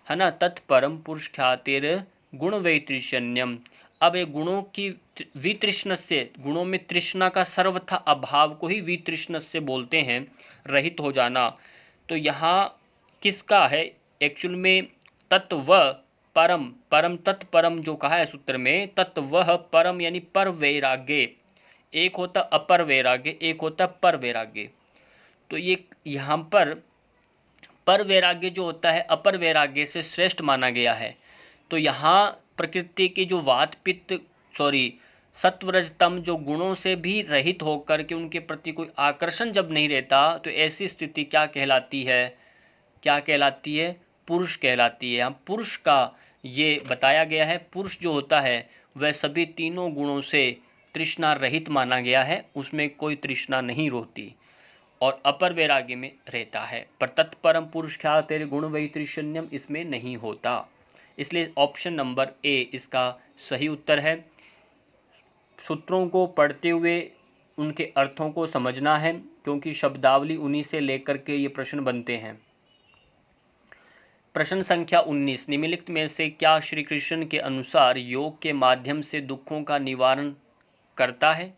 है ना, तत्परम पुरुष ख्यातिर गुण वैतृष्यन्यम। अब ये गुणों की वितृष्ण से, गुणों में तृष्णा का सर्वथा अभाव को ही वितृष्ण से बोलते हैं, रहित हो जाना। तो यहाँ किसका है एक्चुअल में, तत्व परम, परम तत्परम जो कहा है सूत्र में, तत्व परम यानी पर वैराग्य। एक होता अपर वैराग्य, एक होता पर वैराग्य। तो ये यहाँ पर वैराग्य जो होता है अपर वैराग्य से श्रेष्ठ माना गया है। तो यहाँ प्रकृति के जो वात पित्त सत्वरजतम जो गुणों से भी रहित होकर के उनके प्रति कोई आकर्षण जब नहीं रहता, तो ऐसी स्थिति क्या कहलाती है, क्या कहलाती है, पुरुष कहलाती है। हम पुरुष का ये बताया गया है, पुरुष जो होता है वह सभी तीनों गुणों से तृष्णा रहित माना गया है, उसमें कोई तृष्णा नहीं रहती और अपर वैराग्य में रहता है। पर तत्परम पुरुष ख्याल तेरे गुण वैतृष्यन्यम इसमें नहीं होता, इसलिए ऑप्शन नंबर ए इसका सही उत्तर है। सूत्रों को पढ़ते हुए उनके अर्थों को समझना है, क्योंकि शब्दावली उन्हीं से लेकर के ये प्रश्न बनते हैं। प्रश्न संख्या 19, निम्नलिखित में से क्या श्री कृष्ण के अनुसार योग के माध्यम से दुखों का निवारण करता है।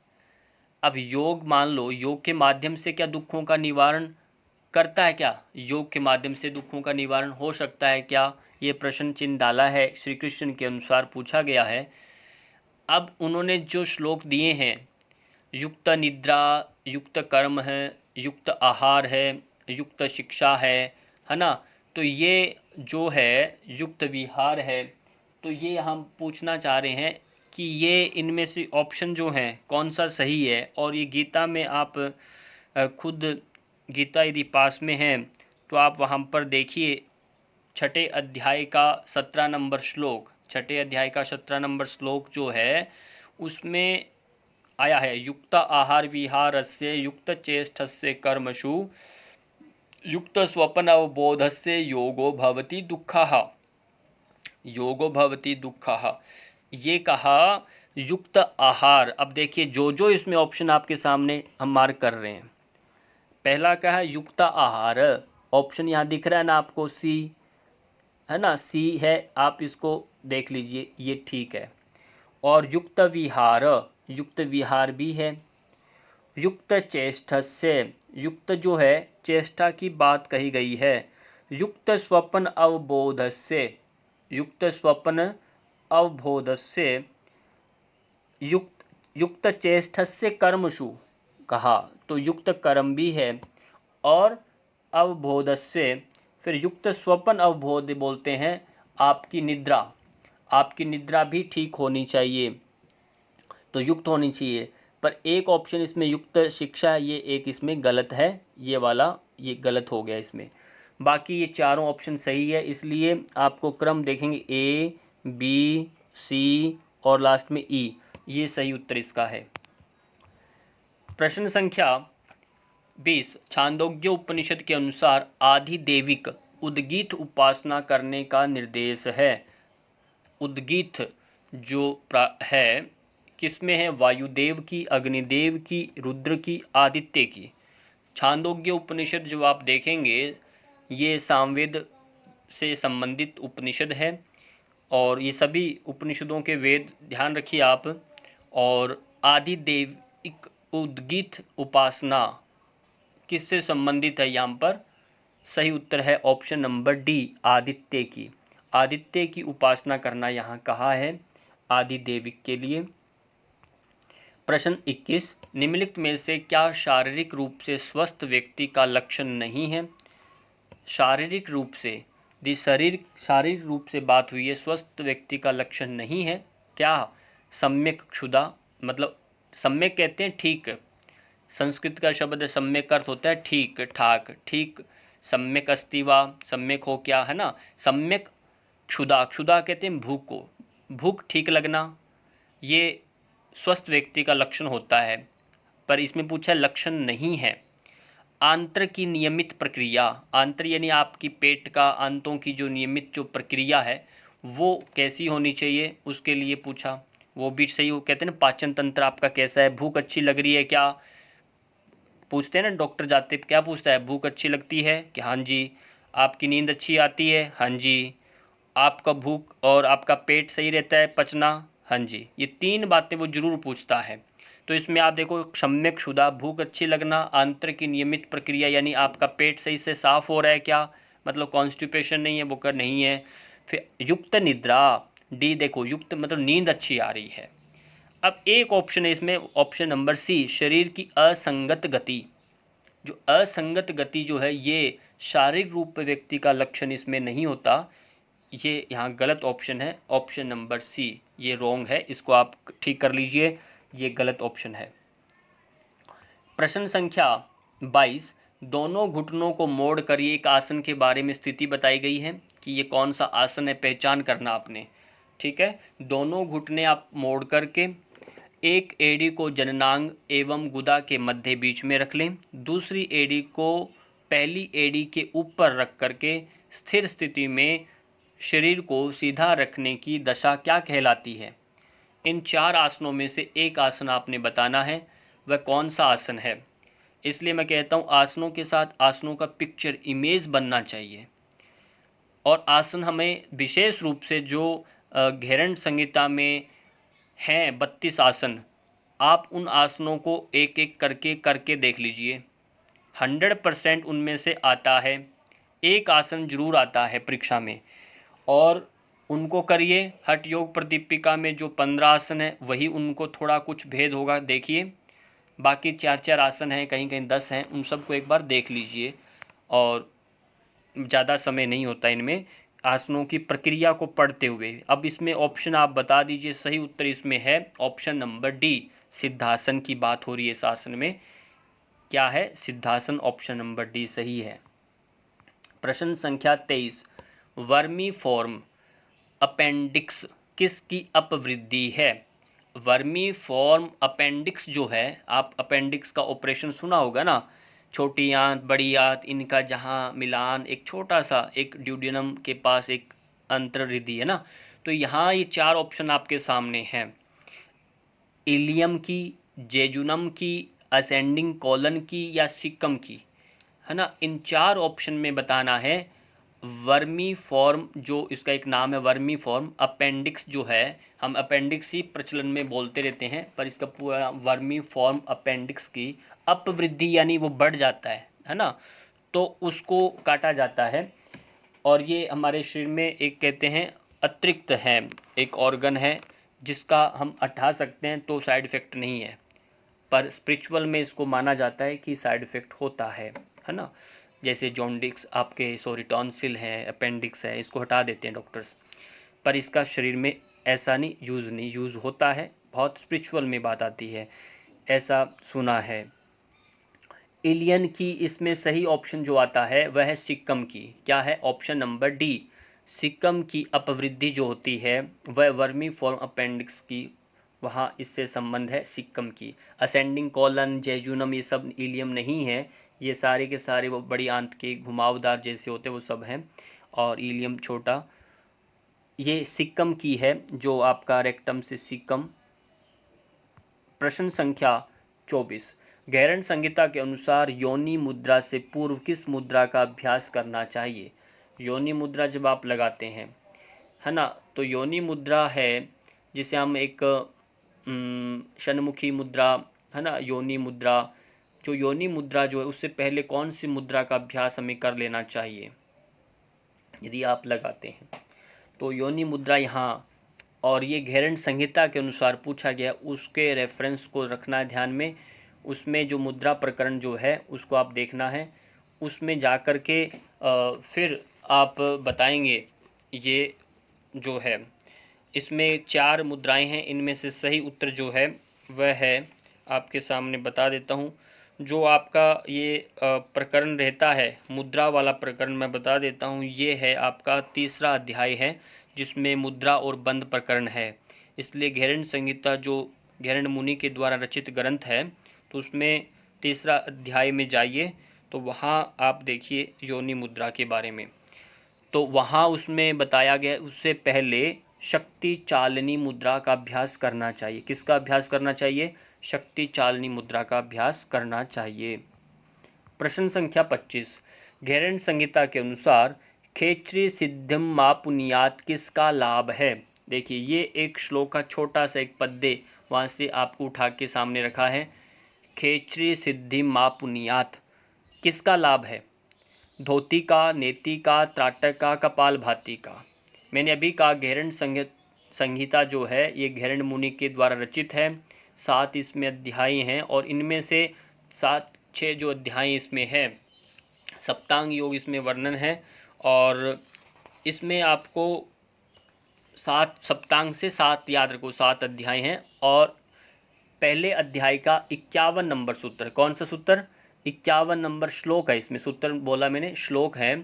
अब योग, मान लो योग के माध्यम से क्या दुखों का निवारण करता है, क्या योग के माध्यम से दुखों का निवारण हो सकता है क्या, ये प्रश्न चिन्ह डाला है, श्री कृष्ण के अनुसार पूछा गया है। अब उन्होंने जो श्लोक दिए हैं, युक्त निद्रा, युक्त कर्म है, युक्त आहार है, युक्त शिक्षा है ना, तो ये जो है युक्त विहार है, तो ये हम पूछना चाह रहे हैं कि ये इनमें से ऑप्शन जो हैं कौन सा सही है। और ये गीता में आप खुद गीता यदि पास में है तो आप वहाँ पर देखिए, छठे अध्याय का 17 नंबर श्लोक, छठे अध्याय का 17 नंबर श्लोक जो है उसमें आया है, युक्त आहार विहारस्य युक्त चेष्टस्य कर्मसु युक्त स्वप्न अवबोधस्य योगो भवति दुःखः, योगो भवति दुःखः, ये कहा युक्त आहार। अब देखिए जो जो इसमें ऑप्शन आपके सामने हम मार्क कर रहे हैं, पहला क्या है युक्त आहार, ऑप्शन यहाँ दिख रहा है ना आपको, सी है ना, सी है, आप इसको देख लीजिए ये ठीक है। और युक्त विहार, युक्त विहार भी है। युक्त चेष्टस्य, युक्त जो है चेष्टा की बात कही गई है। युक्त स्वप्न अवबोधस्य, युक्त स्वप्न अवबोधस्य, युक्त चेष्टस्य कर्मसु कहा, तो युक्त कर्म भी है। और अवबोधस्य, फिर युक्त स्वप्न अवबोध बोलते हैं आपकी निद्रा, आपकी निद्रा भी ठीक होनी चाहिए, तो युक्त होनी चाहिए। पर एक ऑप्शन इसमें युक्त शिक्षा, ये एक इसमें गलत है, ये वाला ये गलत हो गया इसमें। बाकी ये चारों ऑप्शन सही है, इसलिए आपको क्रम देखेंगे ए बी सी और लास्ट में ई, ये सही उत्तर इसका है। प्रश्न संख्या 20, छांदोग्य उपनिषद के अनुसार आधिदेविक उद्गीत उपासना करने का निर्देश है। उद्गीत जो है किसमें है, वायुदेव की, अग्निदेव की, रुद्र की, आदित्य की। छांदोग्य उपनिषद जो आप देखेंगे ये सामवेद से संबंधित उपनिषद है, और ये सभी उपनिषदों के वेद ध्यान रखिए आप। और आदिदेविक उद्गीत उपासना किससे संबंधित है, यहाँ पर सही उत्तर है ऑप्शन नंबर डी, आदित्य की। आदित्य की उपासना करना यहाँ कहा है आदिदेविक के लिए। प्रश्न 21, निम्नलिखित में से क्या शारीरिक रूप से स्वस्थ व्यक्ति का लक्षण नहीं है। शारीरिक रूप से, यदि शारीरिक रूप से बात हुई है, स्वस्थ व्यक्ति का लक्षण नहीं है क्या, सम्यक क्षुधा, मतलब सम्यक कहते हैं ठीक, संस्कृत का शब्द है, सम्यक अर्थ होता है ठीक ठाक, ठीक। सम्यक अस्ति वा, सम्यक हो क्या, है ना। सम्यक क्षुधा, क्षुधा कहते हैं भूख को, भूख ठीक लगना, ये स्वस्थ व्यक्ति का लक्षण होता है। पर इसमें पूछा लक्षण नहीं है। आंत्र की नियमित प्रक्रिया, आंत्र यानी आपकी पेट का आंतों की जो नियमित जो प्रक्रिया है वो कैसी होनी चाहिए, उसके लिए पूछा। वो भी सही हो, कहते हैं ना पाचन तंत्र आपका कैसा है, भूख अच्छी लग रही है क्या, पूछते हैं ना डॉक्टर जाते क्या पूछता है, भूख अच्छी लगती है कि हाँ जी। आपकी नींद अच्छी आती है, हाँ जी। आपका भूख और आपका पेट सही रहता है, पचना, हाँ जी। ये 3 बातें वो जरूर पूछता है। तो इसमें आप देखो सम्यक क्षुधा, भूख अच्छी लगना, आंत्र की नियमित प्रक्रिया यानी आपका पेट सही से साफ हो रहा है क्या, मतलब कॉन्स्टिपेशन नहीं है, बुकर नहीं है। फिर युक्त निद्रा, डी देखो युक्त मतलब नींद अच्छी आ रही है। अब एक ऑप्शन है इसमें, ऑप्शन नंबर सी, शरीर की असंगत गति। जो असंगत गति जो है ये शारीरिक रूप में व्यक्ति का लक्षण इसमें नहीं होता। ये यहाँ गलत ऑप्शन है, ऑप्शन नंबर सी ये रॉन्ग है, इसको आप ठीक कर लीजिए, ये गलत ऑप्शन है। प्रश्न संख्या 22, दोनों घुटनों को मोड़ कर ये एक आसन के बारे में स्थिति बताई गई है कि ये कौन सा आसन है, पहचान करना आपने। ठीक है, दोनों घुटने आप मोड़ करके एक एड़ी को जननांग एवं गुदा के मध्य बीच में रख लें, दूसरी एड़ी को पहली एड़ी के ऊपर रख करके स्थिर स्थिति में शरीर को सीधा रखने की दशा क्या कहलाती है। इन 4 आसनों में से एक आसन आपने बताना है, वह कौन सा आसन है। इसलिए मैं कहता हूँ आसनों के साथ आसनों का पिक्चर इमेज बनना चाहिए। और आसन हमें विशेष रूप से जो घेरंड संहिता में हैं 32 आसन, आप उन आसनों को एक एक करके देख लीजिए। 100% उनमें से आता है, एक आसन जरूर आता है परीक्षा में, और उनको करिए। हठ योग प्रदीपिका में जो 15 आसन है वही उनको थोड़ा कुछ भेद होगा, देखिए। बाकी 4 आसन हैं, कहीं कहीं 10 हैं, उन सबको एक बार देख लीजिए। और ज़्यादा समय नहीं होता इनमें, आसनों की प्रक्रिया को पढ़ते हुए। अब इसमें ऑप्शन आप बता दीजिए, सही उत्तर इसमें है ऑप्शन नंबर डी, सिद्धासन की बात हो रही है इस आसन में। क्या है, सिद्धासन, ऑप्शन नंबर डी सही है। प्रश्न संख्या 23, वर्मी फॉर्म अपेंडिक्स किसकी अपवृद्धि है। वर्मी फॉर्म अपेंडिक्स जो है, आप अपेंडिक्स का ऑपरेशन सुना होगा ना, छोटी आंत बड़ी आंत इनका जहाँ मिलान, एक छोटा सा एक ड्यूडेनम के पास एक अंतर्हृदय है ना। तो यहाँ ये 4 ऑप्शन आपके सामने हैं, इलियम की, जेजुनम की, असेंडिंग कॉलन की या सिकम की, है ना। इन 4 ऑप्शन में बताना है वर्मी फॉर्म, जो इसका एक नाम है वर्मी फॉर्म अपेंडिक्स जो है, हम अपेंडिक्स ही प्रचलन में बोलते रहते हैं, पर इसका पूरा वर्मी फॉर्म अपेंडिक्स की अपवृद्धि यानी वो बढ़ जाता है ना, तो उसको काटा जाता है। और ये हमारे शरीर में एक कहते हैं अतिरिक्त है, एक ऑर्गन है जिसका हम हटा सकते हैं तो साइड इफ़ेक्ट नहीं है, पर स्पिरिचुअल में इसको माना जाता है कि साइड इफ़ेक्ट होता है ना। जैसे जॉन्डिक्स आपके सॉरी टॉन्सिल है, अपेंडिक्स है, इसको हटा देते हैं डॉक्टर्स, पर इसका शरीर में ऐसा नहीं यूज़ होता है, बहुत स्पिरिचुअल में बात आती है, ऐसा सुना है। एलियन की इसमें सही ऑप्शन जो आता है वह है सिक्कम की, क्या है, ऑप्शन नंबर डी, सिक्कम की अपवृद्धि जो होती है वह वर्मी फॉर्म अपेंडिक्स की, वहाँ इससे संबंध है सिक्कम की। असेंडिंग कॉलन, जेजुनम ये सब इलियम नहीं है, ये सारे के सारे वो बड़ी आंत के घुमावदार जैसे होते वो सब हैं, और इलियम छोटा, ये सिक्कम की है जो आपका रेक्टम से सिक्कम। प्रश्न संख्या 24, घेरंड संहिता के अनुसार योनि मुद्रा से पूर्व किस मुद्रा का अभ्यास करना चाहिए। योनि मुद्रा जब आप लगाते हैं, है ना, तो योनि मुद्रा है जिसे हम एक षण्मुखी मुद्रा, है ना, योनि मुद्रा। जो योनि मुद्रा जो है उससे पहले कौन सी मुद्रा का अभ्यास हमें कर लेना चाहिए यदि आप लगाते हैं, तो योनि मुद्रा यहाँ, और ये घेरंड संहिता के अनुसार पूछा गया, उसके रेफरेंस को रखना है ध्यान में। उसमें जो मुद्रा प्रकरण जो है उसको आप देखना है, उसमें जा कर के फिर आप बताएंगे। ये जो है इसमें 4 मुद्राएं हैं, इनमें से सही उत्तर जो है वह है, आपके सामने बता देता हूँ, जो आपका ये प्रकरण रहता है, मुद्रा वाला प्रकरण, मैं बता देता हूँ, ये है आपका तीसरा अध्याय है, जिसमें मुद्रा और बंद प्रकरण है। इसलिए घेरंड संहिता जो घेरंड मुनि के द्वारा रचित ग्रंथ है, तो उसमें तीसरा अध्याय में जाइए, तो वहाँ आप देखिए योनि मुद्रा के बारे में। तो वहाँ उसमें बताया गया, उससे पहले शक्ति चालनी मुद्रा का अभ्यास करना चाहिए। किसका अभ्यास करना चाहिए? शक्ति चालनी मुद्रा का अभ्यास करना चाहिए। प्रश्न संख्या 25, घेरंड संहिता के अनुसार खेचरी सिद्धिम मापुनियात किसका लाभ है? देखिए, ये एक श्लोक का छोटा सा एक पद्य वहाँ से आपको उठा के सामने रखा है। खेचरी सिद्धि मापुनियात किसका लाभ है? धोती का, नेति का, त्राटक का, कपालभाति का। मैंने अभी कहा घेरंड संहिता जो है ये घेरंड मुनि के द्वारा रचित है। 7 इसमें अध्याय हैं और इनमें से 6 जो अध्याय इसमें है, सप्तांग योग इसमें वर्णन है और इसमें आपको 7 सप्तांग से 7 याद रखो, 7 अध्याय हैं। और पहले अध्याय का 51 नंबर सूत्र, कौन सा सूत्र? 51 नंबर श्लोक है, इसमें सूत्र बोला मैंने, श्लोक है।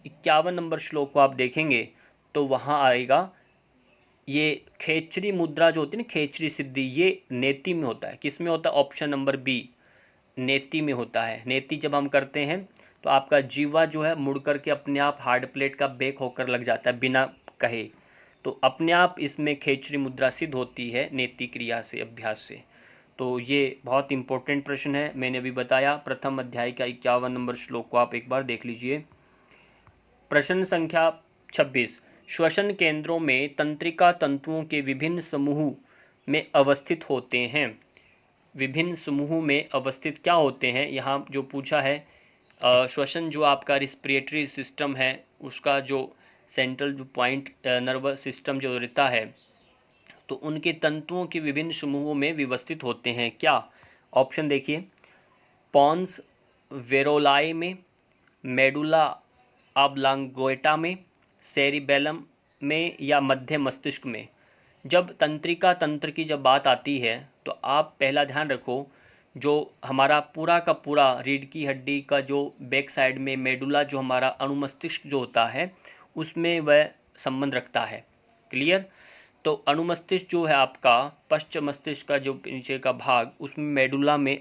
51 नंबर श्लोक को आप देखेंगे तो वहाँ आएगा ये खेचरी मुद्रा जो होती है ना, खेचरी सिद्धि, ये नेति में होता है। किस में होता है? ऑप्शन नंबर बी, नेति में होता है। नेति जब हम करते हैं तो आपका जीवा जो है मुड़ करके अपने आप हार्ड प्लेट का बेक होकर लग जाता है बिना कहे, तो अपने आप इसमें खेचरी मुद्रा सिद्ध होती है नेति क्रिया से, अभ्यास से। तो ये बहुत इंपॉर्टेंट प्रश्न है, मैंने अभी बताया। प्रथम अध्याय का 51 नंबर श्लोक को आप एक बार देख लीजिए। प्रश्न संख्या 26, श्वसन केंद्रों में तंत्रिका तंतुओं के विभिन्न समूह में अवस्थित होते हैं। विभिन्न समूह में अवस्थित क्या होते हैं, यहाँ जो पूछा है, श्वसन जो आपका रिस्पिरेटरी सिस्टम है उसका जो सेंट्रल जो पॉइंट नर्वस सिस्टम जो रहता है, तो उनके तंतुओं के विभिन्न समूहों में व्यवस्थित होते हैं क्या? ऑप्शन देखिए, पॉन्स वेरोलाई में, मेडुला ऑब्लांगेटा में, सेरिबेलम में या मध्य मस्तिष्क में। जब तंत्रिका तंत्र की जब बात आती है तो आप पहला ध्यान रखो, जो हमारा पूरा का पूरा रीढ़ की हड्डी का जो बैक साइड में मेडुला जो हमारा अनुमस्तिष्क जो होता है उसमें वह संबंध रखता है। क्लियर? तो अनुमस्तिष्क जो है आपका पश्चिम मस्तिष्क का जो नीचे का भाग, उसमें मेडुला में,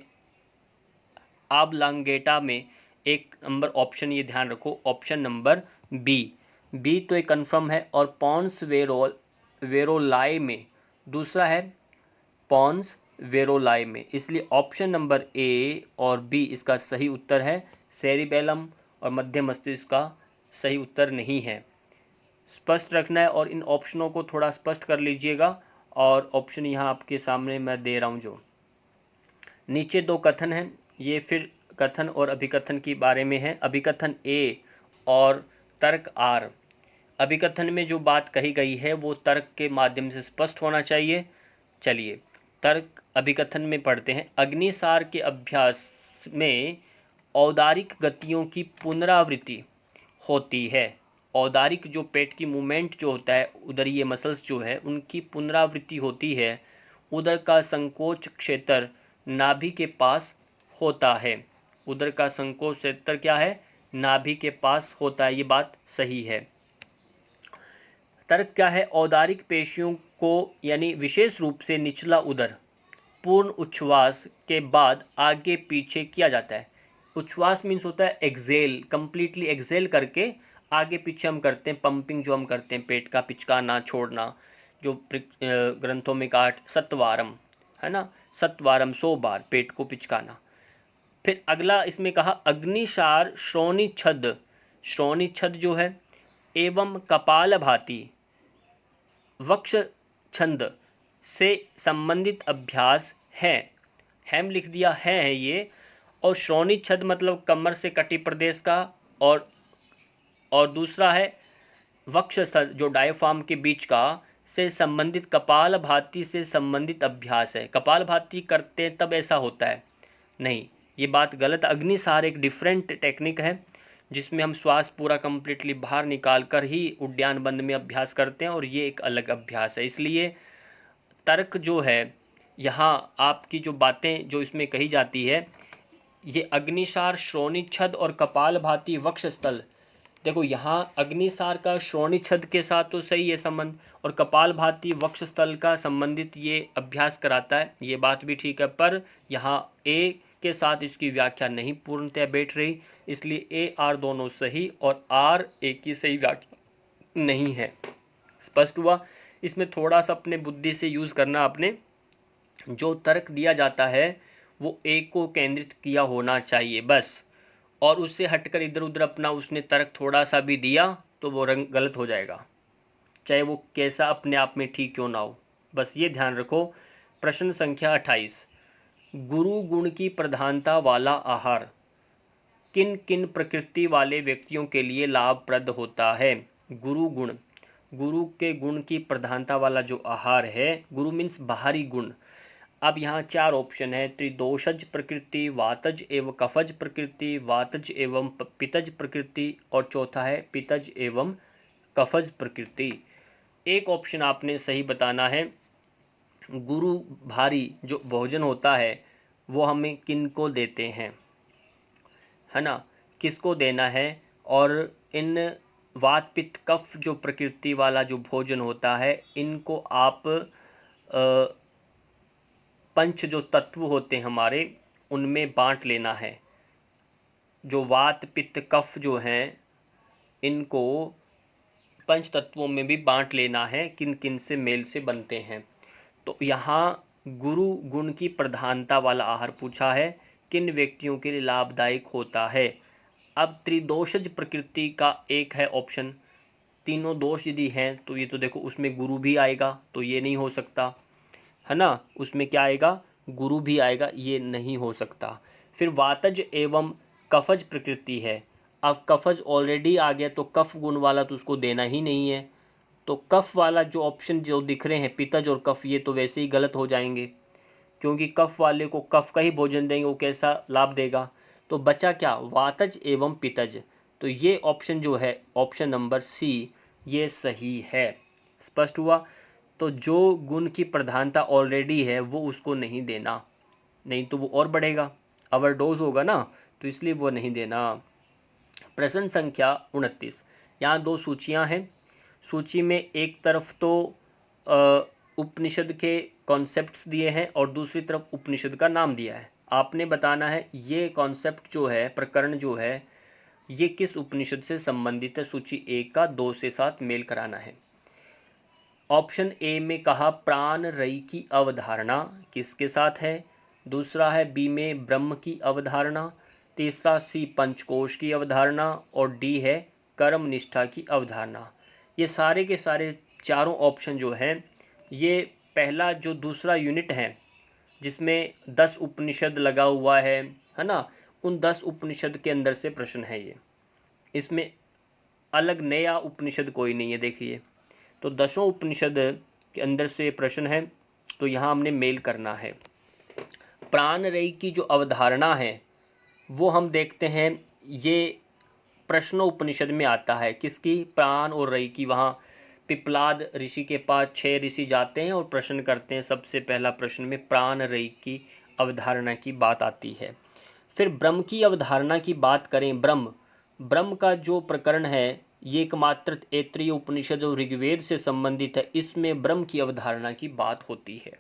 ऑब्लांगेटा में। एक नंबर ऑप्शन ये ध्यान रखो, ऑप्शन नंबर बी तो एक कन्फर्म है। और पॉन्स वेरोलाई में, दूसरा है पॉन्स वेरोलाई में, इसलिए ऑप्शन नंबर ए और बी इसका सही उत्तर है। सेरिबेलम और मध्य मस्तिष्क का सही उत्तर नहीं है। स्पष्ट रखना है और इन ऑप्शनों को थोड़ा स्पष्ट कर लीजिएगा। और ऑप्शन यहाँ आपके सामने मैं दे रहा हूँ। जो नीचे 2 कथन हैं, ये फिर कथन और अभिकथन के बारे में है। अभिकथन ए और तर्क आर। अभिकथन में जो बात कही गई है वो तर्क के माध्यम से स्पष्ट होना चाहिए। चलिए तर्क अभिकथन में पढ़ते हैं। अग्निसार के अभ्यास में औदारिक गतियों की पुनरावृत्ति होती है। औदारिक जो पेट की मूवमेंट जो होता है, उधर ये मसल्स जो है उनकी पुनरावृत्ति होती है। उदर का संकोच क्षेत्र नाभि के पास होता है। उदर का संकोच क्षेत्र क्या है? नाभि के पास होता है। ये बात सही है। तर्क क्या है? औदारिक पेशियों को यानी विशेष रूप से निचला उदर पूर्ण उच्छ्वास के बाद आगे पीछे किया जाता है। उच्छ्वास मीन्स होता है एक्सेल, कंप्लीटली एक्सेल करके आगे पीछे हम करते हैं। पंपिंग जो हम करते हैं, पेट का पिचकाना छोड़ना, जो ग्रंथों में कहा सत्वारम है ना, सत्वारम 100 बार पेट को पिचकाना। फिर अगला इसमें कहा अग्निसार श्रोणी छद, श्रोणी छद जो है एवं कपालभाति वक्ष छंद से संबंधित अभ्यास है। हैम लिख दिया है ये। और श्रोणी छद मतलब कमर से कटी प्रदेश का, और दूसरा है वक्ष जो डायफ्राम के बीच का से संबंधित कपालभाति से संबंधित अभ्यास है। कपालभाति करते हैं तब ऐसा होता है, नहीं, ये बात गलत। अग्निसार एक डिफरेंट टेक्निक है जिसमें हम श्वास पूरा कंप्लीटली बाहर निकाल कर ही उड्डयन बंद में अभ्यास करते हैं, और ये एक अलग अभ्यास है। इसलिए तर्क जो है यहाँ आपकी जो बातें जो इसमें कही जाती है, ये अग्निसार, श्रोणिच्छद और कपालभाति वक्षस्थल। देखो यहाँ अग्निसार का श्रोणिच्छद के साथ तो सही है संबंध, और कपालभाति वक्षस्थल का संबंधित ये अभ्यास कराता है, ये बात भी ठीक है। पर यहाँ ए के साथ इसकी व्याख्या नहीं पूर्णतः बैठ रही, इसलिए ए आर दोनों सही और आर ए की सही व्याख्या नहीं है। स्पष्ट हुआ। इसमें थोड़ा सा अपने बुद्धि से यूज करना, आपने जो तर्क दिया जाता है वो एक को केंद्रित किया होना चाहिए बस, और उससे हटकर इधर उधर अपना उसने तर्क थोड़ा सा भी दिया तो वो रंग गलत हो जाएगा, चाहे वो कैसा अपने आप में ठीक क्यों ना हो। बस ये ध्यान रखो। प्रश्न संख्या 28, गुरु गुण की प्रधानता वाला आहार किन किन प्रकृति वाले व्यक्तियों के लिए लाभप्रद होता है। गुरु गुण, गुरु के गुण की प्रधानता वाला जो आहार है, गुरु मीन्स बाहरी गुण। अब यहाँ 4 ऑप्शन है, त्रिदोषज प्रकृति, वातज एवं कफज प्रकृति, वातज एवं पितज प्रकृति, और चौथा है पितज एवं कफज प्रकृति। एक ऑप्शन आपने सही बताना है। गुरु भारी जो भोजन होता है वो हमें किन को देते हैं, है ना, किसको देना है। और इन वात पित्त कफ जो प्रकृति वाला जो भोजन होता है, इनको आप पंच जो तत्व होते हैं हमारे, उनमें बांट लेना है। जो वात पित्त कफ जो हैं, इनको पंच तत्वों में भी बांट लेना है, किन किन से मेल से बनते हैं। तो यहाँ गुरु गुण की प्रधानता वाला आहार पूछा है, किन व्यक्तियों के लिए लाभदायक होता है। अब त्रिदोषज प्रकृति का एक है ऑप्शन, तीनों दोष यदि हैं तो ये तो देखो उसमें गुरु भी आएगा, तो ये नहीं हो सकता, है ना। उसमें क्या आएगा, गुरु भी आएगा, ये नहीं हो सकता। फिर वातज एवं कफज प्रकृति है। अब कफज ऑलरेडी आ गया, तो कफ गुण वाला तो उसको देना ही नहीं है। तो कफ वाला जो ऑप्शन जो दिख रहे हैं, पितज और कफ, ये तो वैसे ही गलत हो जाएंगे, क्योंकि कफ वाले को कफ का ही भोजन देंगे, वो कैसा लाभ देगा। तो बचा क्या, वातज एवं पितज। तो ये ऑप्शन जो है, ऑप्शन नंबर सी, ये सही है। स्पष्ट हुआ। तो जो गुण की प्रधानता ऑलरेडी है वो उसको नहीं देना, नहीं तो वो और बढ़ेगा, ओवरडोज होगा ना, तो इसलिए वो नहीं देना। प्रश्न संख्या 29, यहाँ 2 सूचियाँ हैं। सूची में एक तरफ तो उपनिषद के कॉन्सेप्ट्स दिए हैं और दूसरी तरफ उपनिषद का नाम दिया है। आपने बताना है ये कॉन्सेप्ट जो है, प्रकरण जो है, ये किस उपनिषद से संबंधित है। सूची 1 का 2 से 7 मेल कराना है। ऑप्शन ए में कहा प्राण रई की अवधारणा किसके साथ है, दूसरा है बी में ब्रह्म की अवधारणा, तीसरा सी पंचकोश की अवधारणा, और डी है कर्म निष्ठा की अवधारणा। ये सारे के सारे चारों ऑप्शन जो हैं, ये पहला जो दूसरा यूनिट है जिसमें 10 उपनिषद लगा हुआ है ना, उन 10 उपनिषद के अंदर से प्रश्न है ये। इसमें अलग नया उपनिषद कोई नहीं है। देखिए, तो 10 उपनिषद के अंदर से प्रश्न है, तो यहाँ हमने मेल करना है। प्राण रई की जो अवधारणा है वो हम देखते हैं, ये प्रश्नों उपनिषद में आता है। किसकी, प्राण और रई की। वहाँ पिपलाद ऋषि के पास 6 ऋषि जाते हैं और प्रश्न करते हैं। सबसे पहला प्रश्न में प्राण रई की अवधारणा की बात आती है। फिर ब्रह्म की अवधारणा की बात करें, ब्रह्म का जो प्रकरण है, ये एकमात्र ऐत्रेय उपनिषद और ऋग्वेद से संबंधित है। इसमें ब्रह्म की अवधारणा की बात होती है।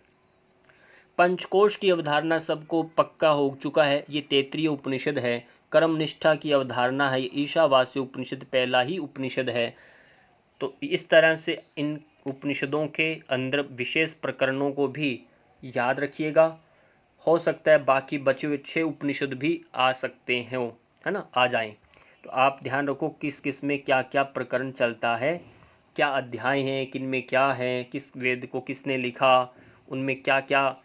पंचकोश की अवधारणा सबको पक्का हो चुका है, ये तैत्रीय उपनिषद है। कर्म निष्ठा की अवधारणा है, ये ईशावास्य उपनिषद पहला ही उपनिषद है। तो इस तरह से इन उपनिषदों के अंदर विशेष प्रकरणों को भी याद रखिएगा। हो सकता है बाकी बचे हुए 6 उपनिषद भी आ सकते हैं, है ना, आ जाएं। तो आप ध्यान रखो किस किस में क्या क्या प्रकरण चलता है, क्या अध्याय हैं, किन में क्या है, किस वेद को किसने लिखा, उनमें क्या क्या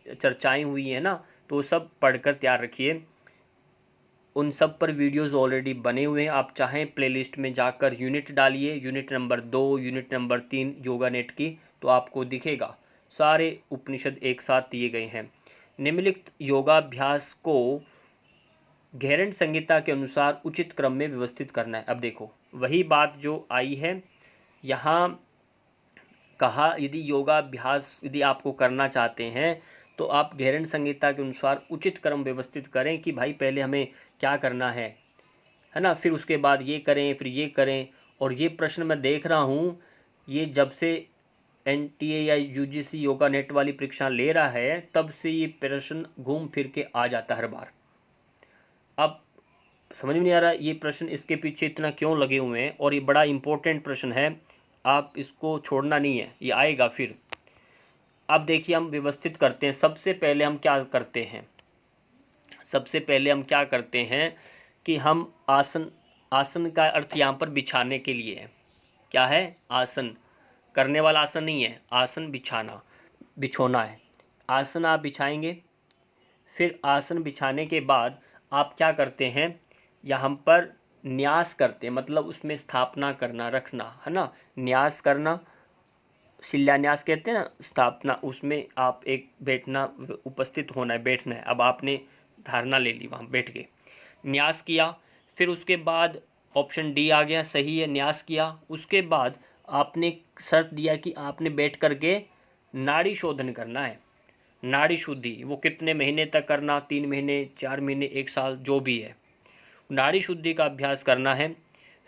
चर्चाएं हुई है ना, तो वो सब पढ़कर तैयार रखिए। उन सब पर वीडियोस ऑलरेडी बने हुए हैं। आप चाहें प्लेलिस्ट में जाकर यूनिट डालिए, unit number 2, unit number 3 yoga net की, तो आपको दिखेगा सारे उपनिषद एक साथ दिए गए हैं। निम्नलिखित योगाभ्यास को घेरंड संहिता के अनुसार उचित क्रम में व्यवस्थित करना है। अब देखो वही बात जो आई है यहाँ, कहा यदि योगाभ्यास यदि आपको करना चाहते हैं तो आप घेरंड संहिता के अनुसार उचित क्रम व्यवस्थित करें कि भाई पहले हमें क्या करना है ना, फिर उसके बाद ये करें, फिर ये करें। और ये प्रश्न मैं देख रहा हूँ, ये जब से NTA या UGC योगा नेट वाली परीक्षा ले रहा है तब से ये प्रश्न घूम फिर के आ जाता है हर बार। अब समझ में नहीं आ रहा ये प्रश्न इसके पीछे इतना क्यों लगे हुए हैं, और ये बड़ा इंपॉर्टेंट प्रश्न है, आप इसको छोड़ना नहीं है, ये आएगा फिर। अब देखिए हम व्यवस्थित करते हैं। सबसे पहले हम क्या करते हैं, सबसे पहले हम क्या करते हैं कि हम आसन, आसन का अर्थ यहाँ पर बिछाने के लिए है। क्या है? आसन, करने वाला आसन नहीं है, आसन बिछाना, बिछोना है। आसन आप बिछाएंगे, फिर आसन बिछाने के बाद आप क्या करते हैं, यहाँ पर न्यास करते हैं, मतलब उसमें स्थापना करना, रखना, है ना, न्यास करना, शिलान्यास कहते हैं ना, स्थापना, उसमें आप एक बैठना, उपस्थित होना है, बैठना है। अब आपने धारणा ले ली, वहाँ बैठ के न्यास किया, फिर उसके बाद ऑप्शन डी आ गया, सही है, न्यास किया। उसके बाद आपने शर्त दिया कि आपने बैठ करके नाड़ी शोधन करना है, नाड़ी शुद्धि। वो कितने महीने तक करना, 3 महीने, 4 महीने, 1 साल, जो भी है, नाड़ी शुद्धि का अभ्यास करना है।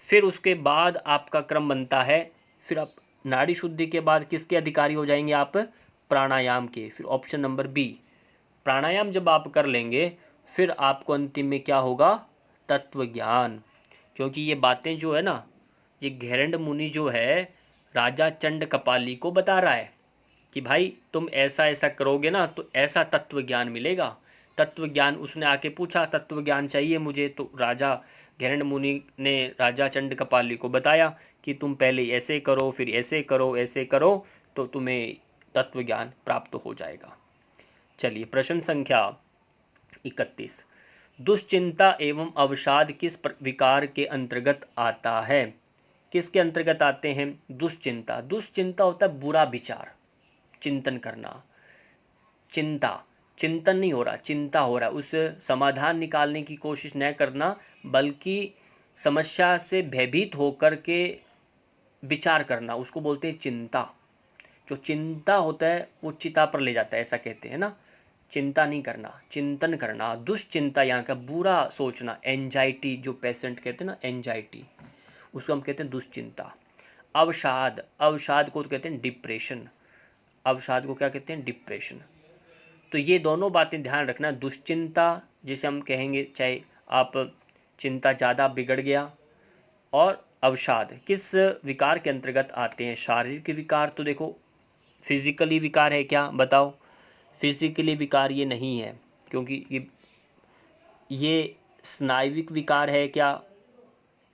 फिर उसके बाद आपका क्रम बनता है, फिर आप नाड़ी शुद्धि के बाद किसके अधिकारी हो जाएंगे आप? प्राणायाम के। फिर ऑप्शन नंबर बी, प्राणायाम जब आप कर लेंगे फिर आपको अंतिम में क्या होगा? तत्व ज्ञान। क्योंकि ये बातें जो है ना, ये घेरंड मुनि जो है राजा चंड कपाली को बता रहा है कि भाई तुम ऐसा ऐसा करोगे ना तो ऐसा तत्व ज्ञान मिलेगा। तत्व ज्ञान उसने आके पूछा, तत्व ज्ञान चाहिए मुझे, तो राजा घेरंड मुनि ने राजा चंड कपाली को बताया कि तुम पहले ऐसे करो, फिर ऐसे करो, ऐसे करो, तो तुम्हें तत्व ज्ञान प्राप्त हो जाएगा। चलिए प्रश्न संख्या 31, दुश्चिंता एवं अवसाद किस विकार के अंतर्गत आता है? किसके अंतर्गत आते हैं? दुश्चिंता। दुश्चिंता होता है बुरा विचार, चिंतन करना, चिंता, चिंतन नहीं हो रहा, चिंता हो रहा है, उस समाधान निकालने की कोशिश न करना, बल्कि समस्या से भयभीत होकर के विचार करना, उसको बोलते हैं चिंता। जो चिंता होता है वो चिता पर ले जाता है, ऐसा कहते हैं ना। चिंता नहीं करना, चिंतन करना। दुश्चिंता यहाँ का बुरा सोचना, एंजाइटी, जो पेशेंट कहते हैं ना एंजाइटी, उसको हम कहते हैं दुश्चिंता। अवसाद, अवसाद को तो कहते हैं डिप्रेशन, अवसाद को क्या कहते हैं? डिप्रेशन। तो ये दोनों बातें ध्यान रखना। दुश्चिंता जिसे हम कहेंगे, चाहे आप चिंता ज़्यादा बिगड़ गया, और अवसाद किस विकार के अंतर्गत आते हैं? शारीरिक विकार तो देखो फिजिकली विकार है क्या, बताओ? फिजिकली विकार ये नहीं है, क्योंकि ये स्नायुविक विकार है क्या?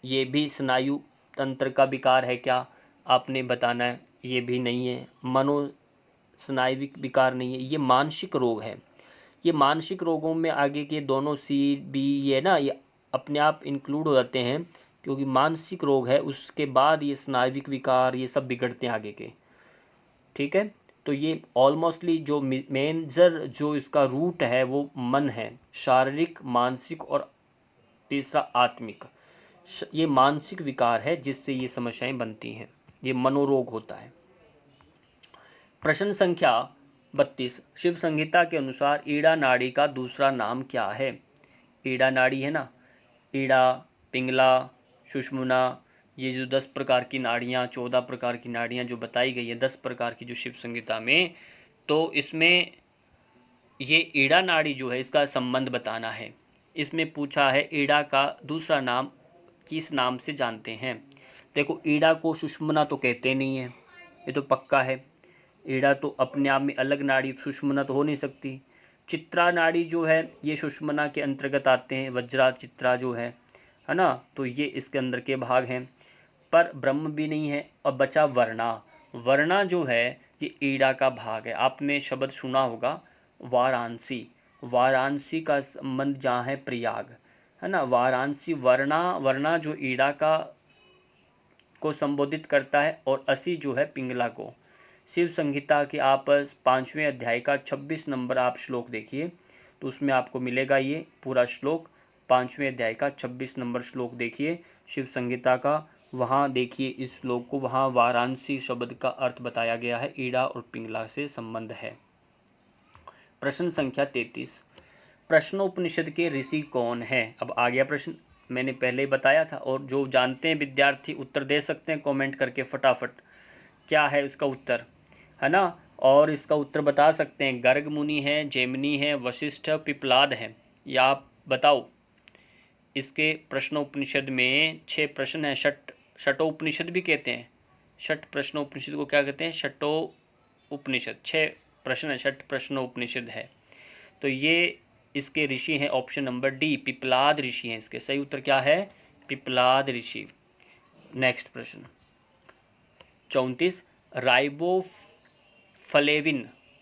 ये भी स्नायु तंत्र का विकार है क्या? आपने बताना है। ये भी नहीं है, मनो स्नायुविक विकार नहीं है, ये मानसिक रोग है। ये मानसिक रोगों में आगे के दोनों सी बी ये ना, ये अपने आप इंक्लूड हो जाते हैं, क्योंकि मानसिक रोग है, उसके बाद ये स्नायुविक विकार ये सब बिगड़ते हैं आगे के। ठीक है, तो ये ऑलमोस्टली जो मेजर जो इसका रूट है वो मन है, शारीरिक, मानसिक और तीसरा आत्मिक। ये मानसिक विकार है जिससे ये समस्याएं बनती हैं, ये मनोरोग होता है। प्रश्न संख्या 32, शिव संहिता के अनुसार ईड़ा नाड़ी का दूसरा नाम क्या है? ईड़ा नाड़ी है ना, ईड़ा, पिंगला, सुषुम्ना, ये जो 10 प्रकार की नाड़ियाँ, 14 प्रकार की नाड़ियाँ जो बताई गई है, 10 प्रकार की जो शिव संहिता में, तो इसमें ये ईड़ा नाड़ी जो है इसका संबंध बताना है। इसमें पूछा है ईड़ा का दूसरा नाम किस नाम से जानते हैं? देखो ईड़ा को सुषुम्ना तो कहते नहीं है, ये तो पक्का है। ईड़ा तो अपने आप में अलग नाड़ी, सुषुम्ना तो हो नहीं सकती। चित्रा नाड़ी जो है ये सुषुम्ना के अंतर्गत आते हैं, वज्रा चित्रा जो है ना, तो ये इसके अंदर के भाग हैं। पर ब्रह्म भी नहीं है। और बचा वर्णा। वर्णा जो है ये ईड़ा का भाग है। आपने शब्द सुना होगा वाराणसी, वाराणसी का संबंध जहाँ है प्रयाग, है ना, वाराणसी। वर्णा, वर्णा जो ईड़ा का को संबोधित करता है, और असी जो है पिंगला को। शिव संहिता के आप 5वें अध्याय का 26 नंबर आप श्लोक देखिए, तो उसमें आपको मिलेगा ये पूरा श्लोक। 5वें अध्याय का 26 नंबर श्लोक देखिए शिव संहिता का, वहाँ देखिए इस श्लोक को, वहाँ वाराणसी शब्द का अर्थ बताया गया है, ईड़ा और पिंगला से संबंध है। प्रश्न संख्या 33, प्रश्नोपनिषद के ऋषि कौन है। अब आ गया प्रश्न, मैंने पहले ही बताया था, और जो जानते हैं विद्यार्थी उत्तर दे सकते हैं कमेंट करके फटाफट, क्या है इसका उत्तर, है ना। और इसका उत्तर बता सकते हैं, गर्ग मुनि है, जैमिनी है, वशिष्ठ, पिपलाद है, या आप बताओ। इसके प्रश्नोपनिषद में 6 प्रश्न हैं, शटोपनिषद भी कहते हैं, षट प्रश्नोपनिषद को क्या कहते हैं, शटोपनिषद, 6 प्रश्न है, षट प्रश्नोपनिषद है। तो ये इसके ऋषि हैं, ऑप्शन नंबर डी, पिपलाद ऋषि हैं इसके। सही उत्तर क्या है, पिपलाद ऋषि। नेक्स्ट प्रश्न 34,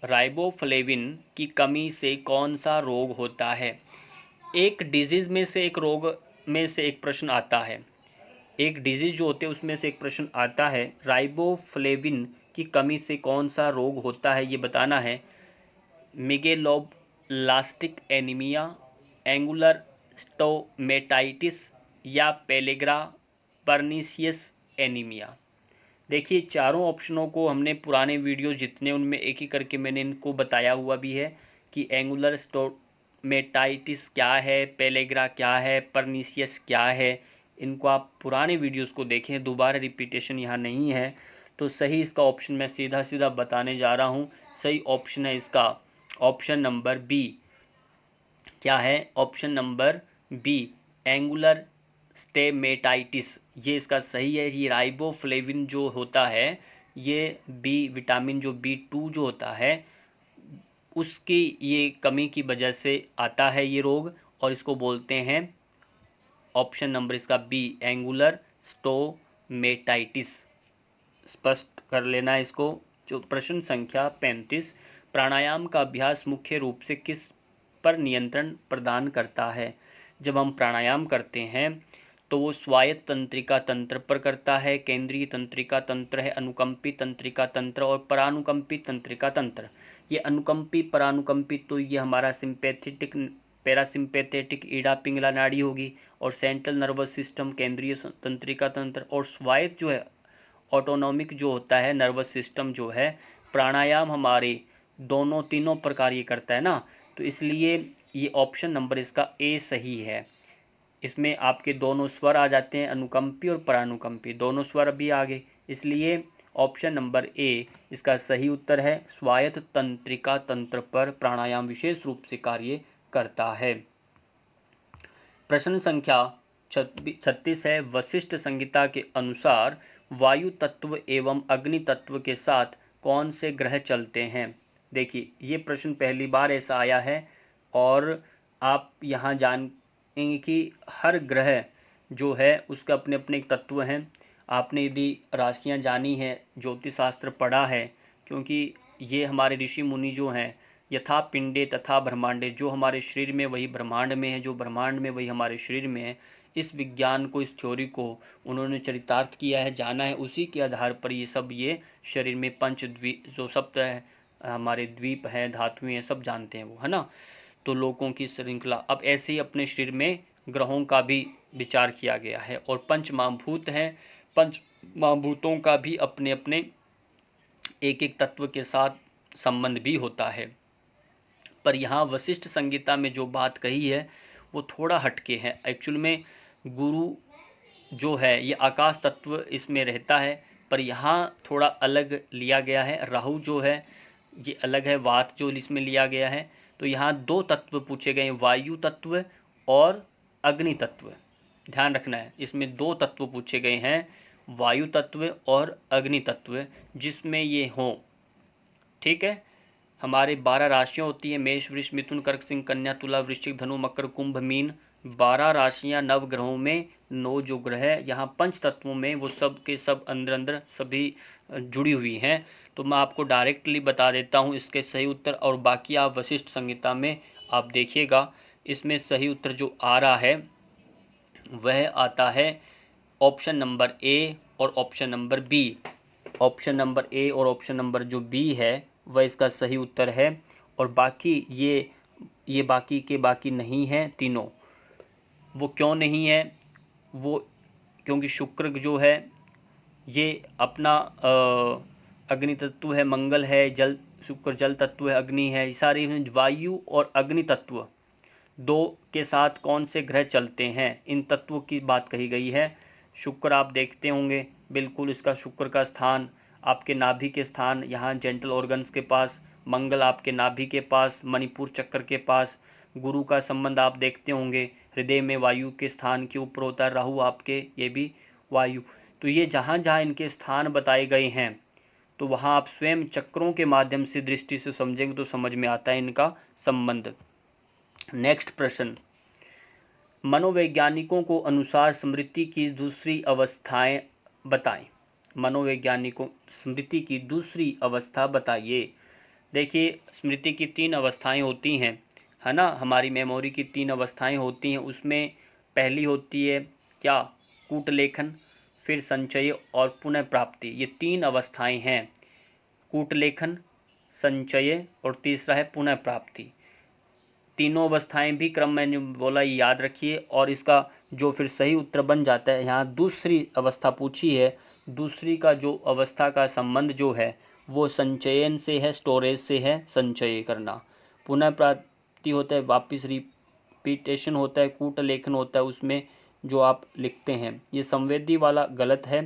राइबोफ्लेविन की कमी से कौन सा रोग होता है। एक डिजीज में से एक रोग में से एक प्रश्न आता है, एक डिजीज जो होते हैं उसमें से एक प्रश्न आता है, राइबोफ्लेविन की कमी से कौन सा रोग होता है ये बताना है। मेगेलोब्लास्टिक एनीमिया, एंगुलर स्टोमेटाइटिस, या पेलेग्रा परनीसियस एनीमिया। देखिए चारों ऑप्शनों को हमने पुराने वीडियो जितने उनमें एक ही करके मैंने इनको बताया हुआ भी है कि एंगुलर स्टोमेटाइटिस क्या है, पेलेग्रा क्या है, परनीसियस क्या है। इनको आप पुराने वीडियोस को देखें, दोबारा रिपीटेशन यहाँ नहीं है। तो सही इसका ऑप्शन मैं सीधा सीधा बताने जा रहा हूँ, सही ऑप्शन है इसका ऑप्शन नंबर बी। क्या है, option number B, angular stomatitis, ये इसका सही है। ये राइबोफ्लेविन जो होता है, ये बी विटामिन जो B2 जो होता है उसकी ये कमी की वजह से आता है ये रोग, और इसको बोलते हैं, ऑप्शन नंबर इसका बी, एंगुलर स्टोमेटाइटिस। स्पष्ट कर लेना इसको। जो प्रश्न संख्या 35, प्राणायाम का अभ्यास मुख्य रूप से किस पर नियंत्रण प्रदान करता है। जब हम प्राणायाम करते हैं तो वो स्वायत्त तंत्रिका तंत्र पर करता है, केंद्रीय तंत्रिका तंत्र है, अनुकंपी तंत्रिका तंत्र और परानुकंपी तंत्रिका तंत्र। ये अनुकंपी परानुकंपी तो ये हमारा सिंपैथेटिक पैरासिम्पैथेटिक ईड़ा पिंगला नाड़ी होगी, और सेंट्रल नर्वस सिस्टम केंद्रीय तंत्रिका तंत्र, और स्वायत्त जो है ऑटोनॉमिक जो होता है नर्वस सिस्टम जो है। प्राणायाम हमारे दोनों तीनों प्रकार ये करता है ना, तो इसलिए ये ऑप्शन नंबर इसका ए सही है। इसमें आपके दोनों स्वर आ जाते हैं, अनुकंपी और परानुकंपी, दोनों स्वर अभी आ गए, इसलिए ऑप्शन नंबर ए इसका सही उत्तर है। स्वायत्त तंत्रिका तंत्र पर प्राणायाम विशेष रूप से कार्य करता है। प्रश्न संख्या 36 है, वशिष्ठ संहिता के अनुसार वायु तत्व एवं अग्नि तत्व के साथ कौन से ग्रह चलते हैं। देखिए ये प्रश्न पहली बार ऐसा आया है, और आप यहाँ जानेंगे कि हर ग्रह जो है उसका अपने अपने एक तत्व हैं। आपने यदि राशियाँ जानी है, ज्योतिष शास्त्र पढ़ा है, क्योंकि ये हमारे ऋषि मुनि जो हैं, यथा पिंडे तथा ब्रह्मांडे, जो हमारे शरीर में वही ब्रह्मांड में है, जो ब्रह्मांड में वही हमारे शरीर में है। इस विज्ञान को, इस थ्योरी को उन्होंने चरितार्थ किया है, जाना है, उसी के आधार पर ये सब ये शरीर में पंचद्वीप जो सप्त है, हमारे द्वीप हैं, धातुएं हैं, सब जानते हैं वो, है ना। तो लोकों की श्रृंखला, अब ऐसे ही अपने शरीर में ग्रहों का भी विचार किया गया है, और पंच महाभूत हैं, पंच महाभूतों का भी अपने अपने एक एक तत्व के साथ संबंध भी होता है। पर यहाँ वशिष्ठ संहिता में जो बात कही है वो थोड़ा हटके है। एक्चुअल में गुरु जो है ये आकाश तत्व इसमें रहता है, पर यहाँ थोड़ा अलग लिया गया है। राहु जो है ये अलग है, वात जो इसमें लिया गया है। तो यहाँ 2 तत्व पूछे गए, वायु तत्व और अग्नि तत्व। ध्यान रखना है, इसमें 2 तत्व पूछे गए हैं, वायु तत्व और अग्नि तत्व, जिसमें ये हों। ठीक है, हमारे 12 राशियाँ होती है, मेष वृष मिथुन कर्क सिंह कन्या तुला वृश्चिक धनु मकर कुंभ मीन। 12 राशियाँ, 9 ग्रहों में 9 जो ग्रह है, यहाँ पंच तत्वों में वो सब के सब अंदर अंदर सभी जुड़ी हुई हैं। तो मैं आपको डायरेक्टली बता देता हूँ इसके सही उत्तर, और बाकी आप वशिष्ठ संहिता में आप देखिएगा। इसमें सही उत्तर जो आ रहा है वह आता है ऑप्शन नंबर ए और option number B. Option number A और ऑप्शन नंबर जो बी है वह इसका सही उत्तर है, और बाकी ये बाकी के बाकी नहीं है तीनों। वो क्यों नहीं है, वो क्योंकि शुक्र जो है ये अपना अग्नि तत्व है, मंगल है जल शुक्र जल तत्व है, अग्नि है, ये सारी वायु और अग्नि तत्व दो के साथ कौन से ग्रह चलते हैं, इन तत्वों की बात कही गई है। शुक्र आप देखते होंगे, बिल्कुल इसका शुक्र का स्थान आपके नाभि के स्थान यहाँ जेंटल ऑर्गन्स के पास, मंगल आपके नाभि के पास, मणिपुर चक्र के पास। गुरु का संबंध आप देखते होंगे, हृदय में वायु के स्थान के ऊपर होता है, राहु आपके ये भी वायु। तो ये जहाँ जहाँ इनके स्थान बताए गए हैं तो वहाँ आप स्वयं चक्रों के माध्यम से दृष्टि से समझेंगे तो समझ में आता है इनका संबंध। नेक्स्ट प्रश्न, मनोवैज्ञानिकों को अनुसार स्मृति की दूसरी अवस्थाएं बताएं। मनोवैज्ञानिकों स्मृति की दूसरी अवस्था बताइए। देखिए स्मृति की 3 अवस्थाएं होती हैं, है ना, हमारी मेमोरी की 3 अवस्थाएं होती हैं। उसमें पहली होती है क्या, कूटलेखन, फिर संचय और पुनः प्राप्ति। ये 3 अवस्थाएं हैं, कूटलेखन, संचय और तीसरा है पुनः प्राप्ति। तीनों अवस्थाएं भी क्रम मैंने बोला ये याद रखिए। और इसका जो फिर सही उत्तर बन जाता है, यहाँ दूसरी अवस्था पूछी है, दूसरी का जो अवस्था का संबंध जो है वो संचयन से है, स्टोरेज से है, संचय करना। पुनः प्राप्ति होता है वापस रिपीटेशन होता है, कूटलेखन होता है उसमें जो आप लिखते हैं। ये संवेदी वाला गलत है,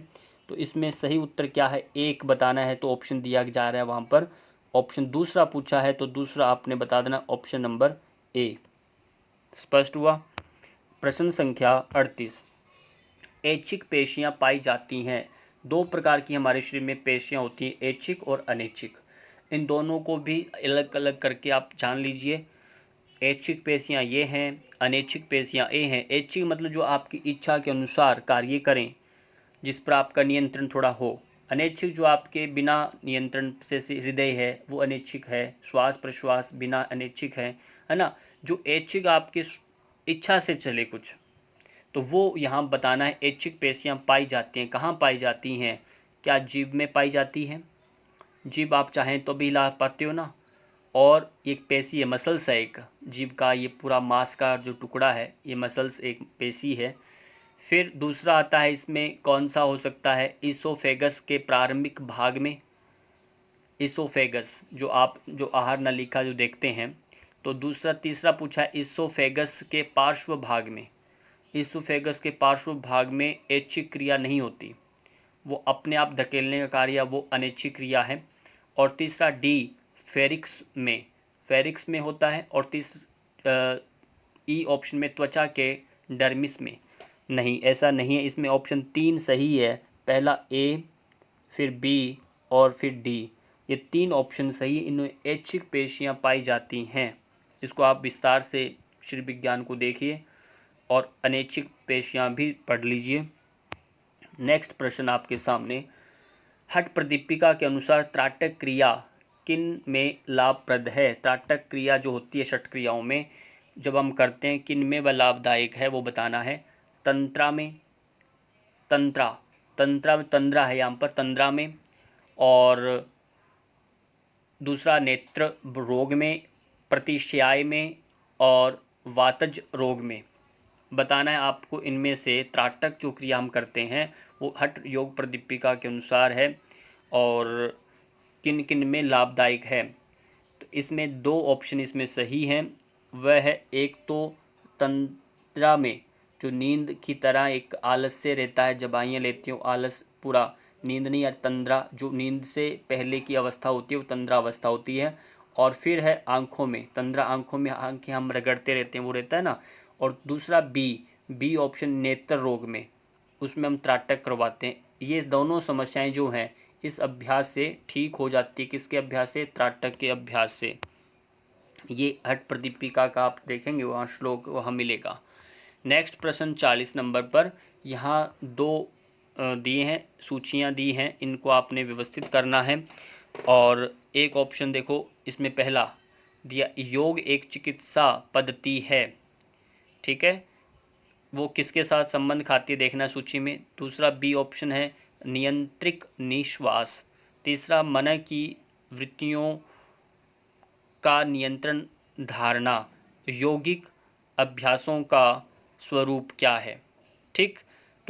तो इसमें सही उत्तर क्या है एक बताना है, तो ऑप्शन दिया जा रहा है वहाँ पर ऑप्शन दूसरा पूछा है तो दूसरा आपने बता देना ऑप्शन नंबर ए। स्पष्ट हुआ। प्रश्न संख्या 38, ऐच्छिक पेशियां पाई जाती हैं। 2 प्रकार की हमारे शरीर में पेशियां होती हैं, ऐच्छिक और अनैच्छिक। इन दोनों को भी अलग अलग करके आप जान लीजिए। ऐच्छिक पेशियां ये हैं, अनैच्छिक पेशियां ए हैं। ऐच्छिक मतलब जो आपकी इच्छा के अनुसार कार्य करें, जिस पर आपका नियंत्रण थोड़ा हो। अनैच्छिक जो आपके बिना नियंत्रण से हृदय है वो अनैच्छिक है, श्वास प्रश्वास बिना अनैच्छिक है ना। जो ऐच्छिक आपके इच्छा से चले कुछ, तो वो यहाँ बताना है। ऐच्छिक पेशियां पाई जाती हैं, कहाँ पाई जाती हैं, क्या जीभ में पाई जाती है, जीभ आप चाहें तो भी हिला पाते हो ना। और एक पेशी है, मसल्स है एक जीभ का, ये पूरा मांस का जो टुकड़ा है ये मसल्स एक पेशी है। फिर दूसरा आता है इसमें कौन सा हो सकता है, इसोफेगस के प्रारंभिक भाग में। इसोफेगस जो आप जो आहार नलिका जो देखते हैं, तो दूसरा तीसरा पूछा है इसोफेगस के पार्श्व भाग में। इसोफेगस के पार्श्व भाग में ऐच्छिक क्रिया नहीं होती, वो अपने आप धकेलने का कार्य वो अनैच्छिक क्रिया है। और तीसरा डी फेरिक्स में, फेरिक्स में होता है। और ई ऑप्शन में त्वचा के डर्मिस में। नहीं, ऐसा नहीं है, इसमें ऑप्शन 3 सही है, पहला ए, फिर बी और फिर डी, ये 3 ऑप्शन सही है। इनमें ऐच्छिक पेशियां पाई जाती हैं, इसको आप विस्तार से शरीर विज्ञान को देखिए और अनैच्छिक पेशियां भी पढ़ लीजिए। नेक्स्ट प्रश्न आपके सामने, हठ प्रदीपिका के अनुसार त्राटक क्रिया किन में लाभप्रद है। त्राटक क्रिया जो होती है 6 क्रियाओं में जब हम करते हैं, किन में वह लाभदायक है वो बताना है। तंत्रा में, तंत्रा में तंद्रा है यहाँ पर, तंद्रा में। और दूसरा नेत्र रोग में, प्रतिश्याय में और वातज रोग में। बताना है आपको इनमें से त्राटक जो क्रिया हम करते हैं वो हठ योग प्रदीपिका के अनुसार है और किन किन में लाभदायक है। तो इसमें 2 ऑप्शन इसमें सही हैं, वह है एक तो तंत्रा में जो नींद की तरह एक आलस्य रहता है, जबाइयाँ लेती हो आलस, पूरा नींद नहीं है, तंद्रा जो नींद से पहले की अवस्था होती है वो तंद्रा अवस्था होती है। और फिर है आँखों में, तंद्रा आँखों में आँखें हम रगड़ते रहते हैं वो रहता है ना। और दूसरा बी ऑप्शन नेत्र रोग में, उसमें हम त्राटक करवाते हैं। ये दोनों समस्याएं जो हैं इस अभ्यास से ठीक हो जाती है। किसके अभ्यास से, त्राटक के अभ्यास से। ये हठ प्रदीपिका का आप देखेंगे वहाँ श्लोक वहाँ मिलेगा। नेक्स्ट प्रश्न 40 नंबर पर, यहाँ 2 दिए हैं, सूचियाँ दी हैं, इनको आपने व्यवस्थित करना है। और एक ऑप्शन देखो इसमें पहला दिया, योग एक चिकित्सा पद्धति है, ठीक है, वो किसके साथ संबंध खाती है देखना सूची में। दूसरा बी ऑप्शन है नियंत्रित निश्वास। तीसरा मन की वृत्तियों का नियंत्रण धारणा। यौगिक अभ्यासों का स्वरूप क्या है। ठीक,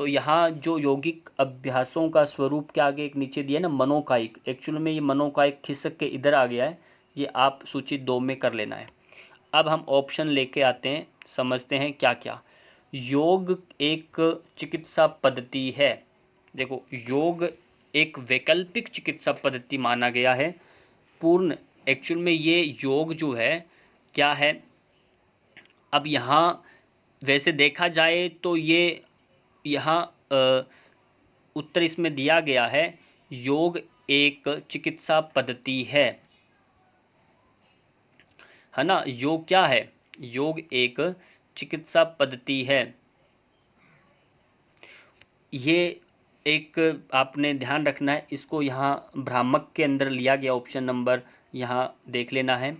तो यहाँ जो यौगिक अभ्यासों का स्वरूप के आगे एक नीचे दिया ना मनोकायिक, एक्चुअल में ये मनोकायिक खिसक के इधर आ गया है, ये आप सूची 2 में कर लेना है। अब हम ऑप्शन लेके आते हैं, समझते हैं क्या क्या। योग एक चिकित्सा पद्धति है। देखो, योग एक वैकल्पिक चिकित्सा पद्धति माना गया है। पूर्ण एक्चुअल में ये योग जो है क्या है, अब यहाँ वैसे देखा जाए तो ये यहाँ उत्तर इसमें दिया गया है, योग एक चिकित्सा पद्धति है ना। योग क्या है? योग एक चिकित्सा पद्धति है। ये एक आपने ध्यान रखना है, इसको यहाँ भ्रामक के अंदर लिया गया ऑप्शन नंबर यहाँ देख लेना है,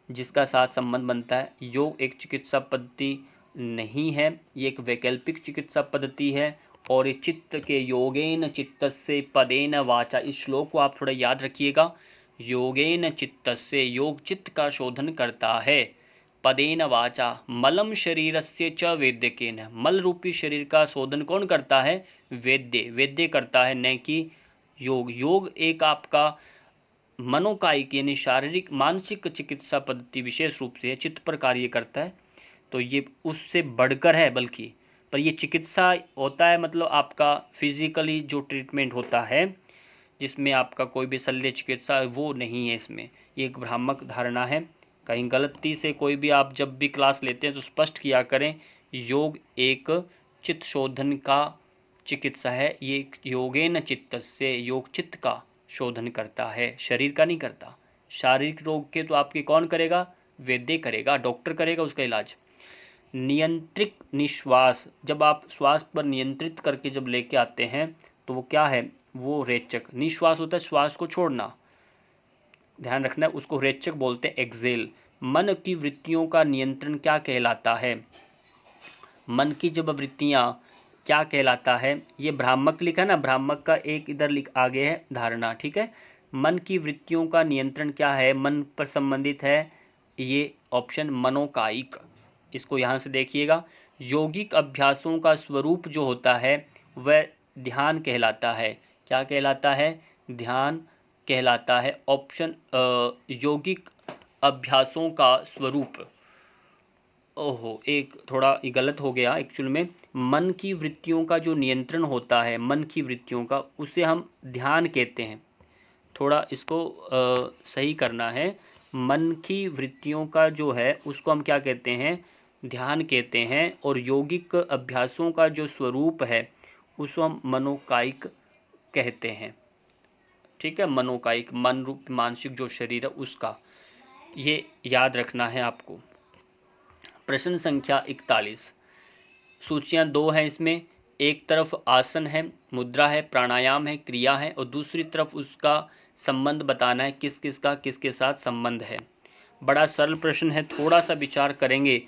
जिसका साथ संबंध बनता है। योग एक चिकित्सा पद्धति नहीं है, ये एक वैकल्पिक चिकित्सा पद्धति है। और ये चित्त के योगेन चित्तस्य पदेन वाचा, इस श्लोक को आप थोड़ा याद रखिएगा। योगेन चित्तस्य, योग चित्त का शोधन करता है। पदेन वाचा मलम शरीरस्य च वेद्यकेन, मल रूपी शरीर का शोधन कौन करता है? वेद्य करता है, न कि योग। योग एक आपका मनोकायिक यानी शारीरिक मानसिक चिकित्सा पद्धति विशेष रूप से चित्त पर कार्य करता है, तो ये उससे बढ़कर है। बल्कि पर ये चिकित्सा होता है, मतलब आपका फिजिकली जो ट्रीटमेंट होता है जिसमें आपका कोई भी शल्य चिकित्सा वो नहीं है इसमें। ये एक भ्रामक धारणा है, कहीं गलती से कोई भी आप जब भी क्लास लेते हैं तो स्पष्ट किया करें, योग एक चित्त शोधन का चिकित्सा है। ये योगेन चित्तस्य, योग चित्त का शोधन करता है, शरीर का नहीं करता। शारीरिक रोग के तो आपके कौन करेगा? वैद्य करेगा, डॉक्टर करेगा उसका इलाज। नियंत्रित निश्वास, जब आप श्वास पर नियंत्रित करके जब लेके आते हैं तो वो क्या है? वो रेचक। निश्वास होता है श्वास को छोड़ना, ध्यान रखना है, उसको रेचक बोलते हैं, एक्सेल। मन की वृत्तियों का नियंत्रण क्या कहलाता है? मन की जब वृत्तियां क्या कहलाता है? ये भ्रामक लिखा ना, भ्रामक का एक इधर लिख आगे है धारणा, ठीक है। मन की वृत्तियों का नियंत्रण क्या है? मन पर संबंधित है ये ऑप्शन मनोकायिक, इसको यहाँ से देखिएगा। यौगिक अभ्यासों का स्वरूप जो होता है वह ध्यान कहलाता है। क्या कहलाता है? ध्यान कहलाता है। ऑप्शन यौगिक अभ्यासों का स्वरूप, ओहो एक थोड़ा गलत हो गया एक्चुअल में। मन की वृत्तियों का जो नियंत्रण होता है, मन की वृत्तियों का, उसे हम ध्यान कहते हैं। थोड़ा इसको सही करना है। मन की वृत्तियों का जो है उसको हम क्या कहते हैं? ध्यान कहते हैं। और यौगिक अभ्यासों का जो स्वरूप है उसको हम मनोकायिक कहते हैं, ठीक है। मनोकायिक, मन रूप मानसिक जो शरीर है उसका, ये याद रखना है आपको। प्रश्न संख्या 41, सूचियां 2 हैं इसमें। एक तरफ आसन है, मुद्रा है, प्राणायाम है, क्रिया है, और दूसरी तरफ उसका संबंध बताना है, किस किस का किसके साथ संबंध है। बड़ा सरल प्रश्न है, थोड़ा सा विचार करेंगे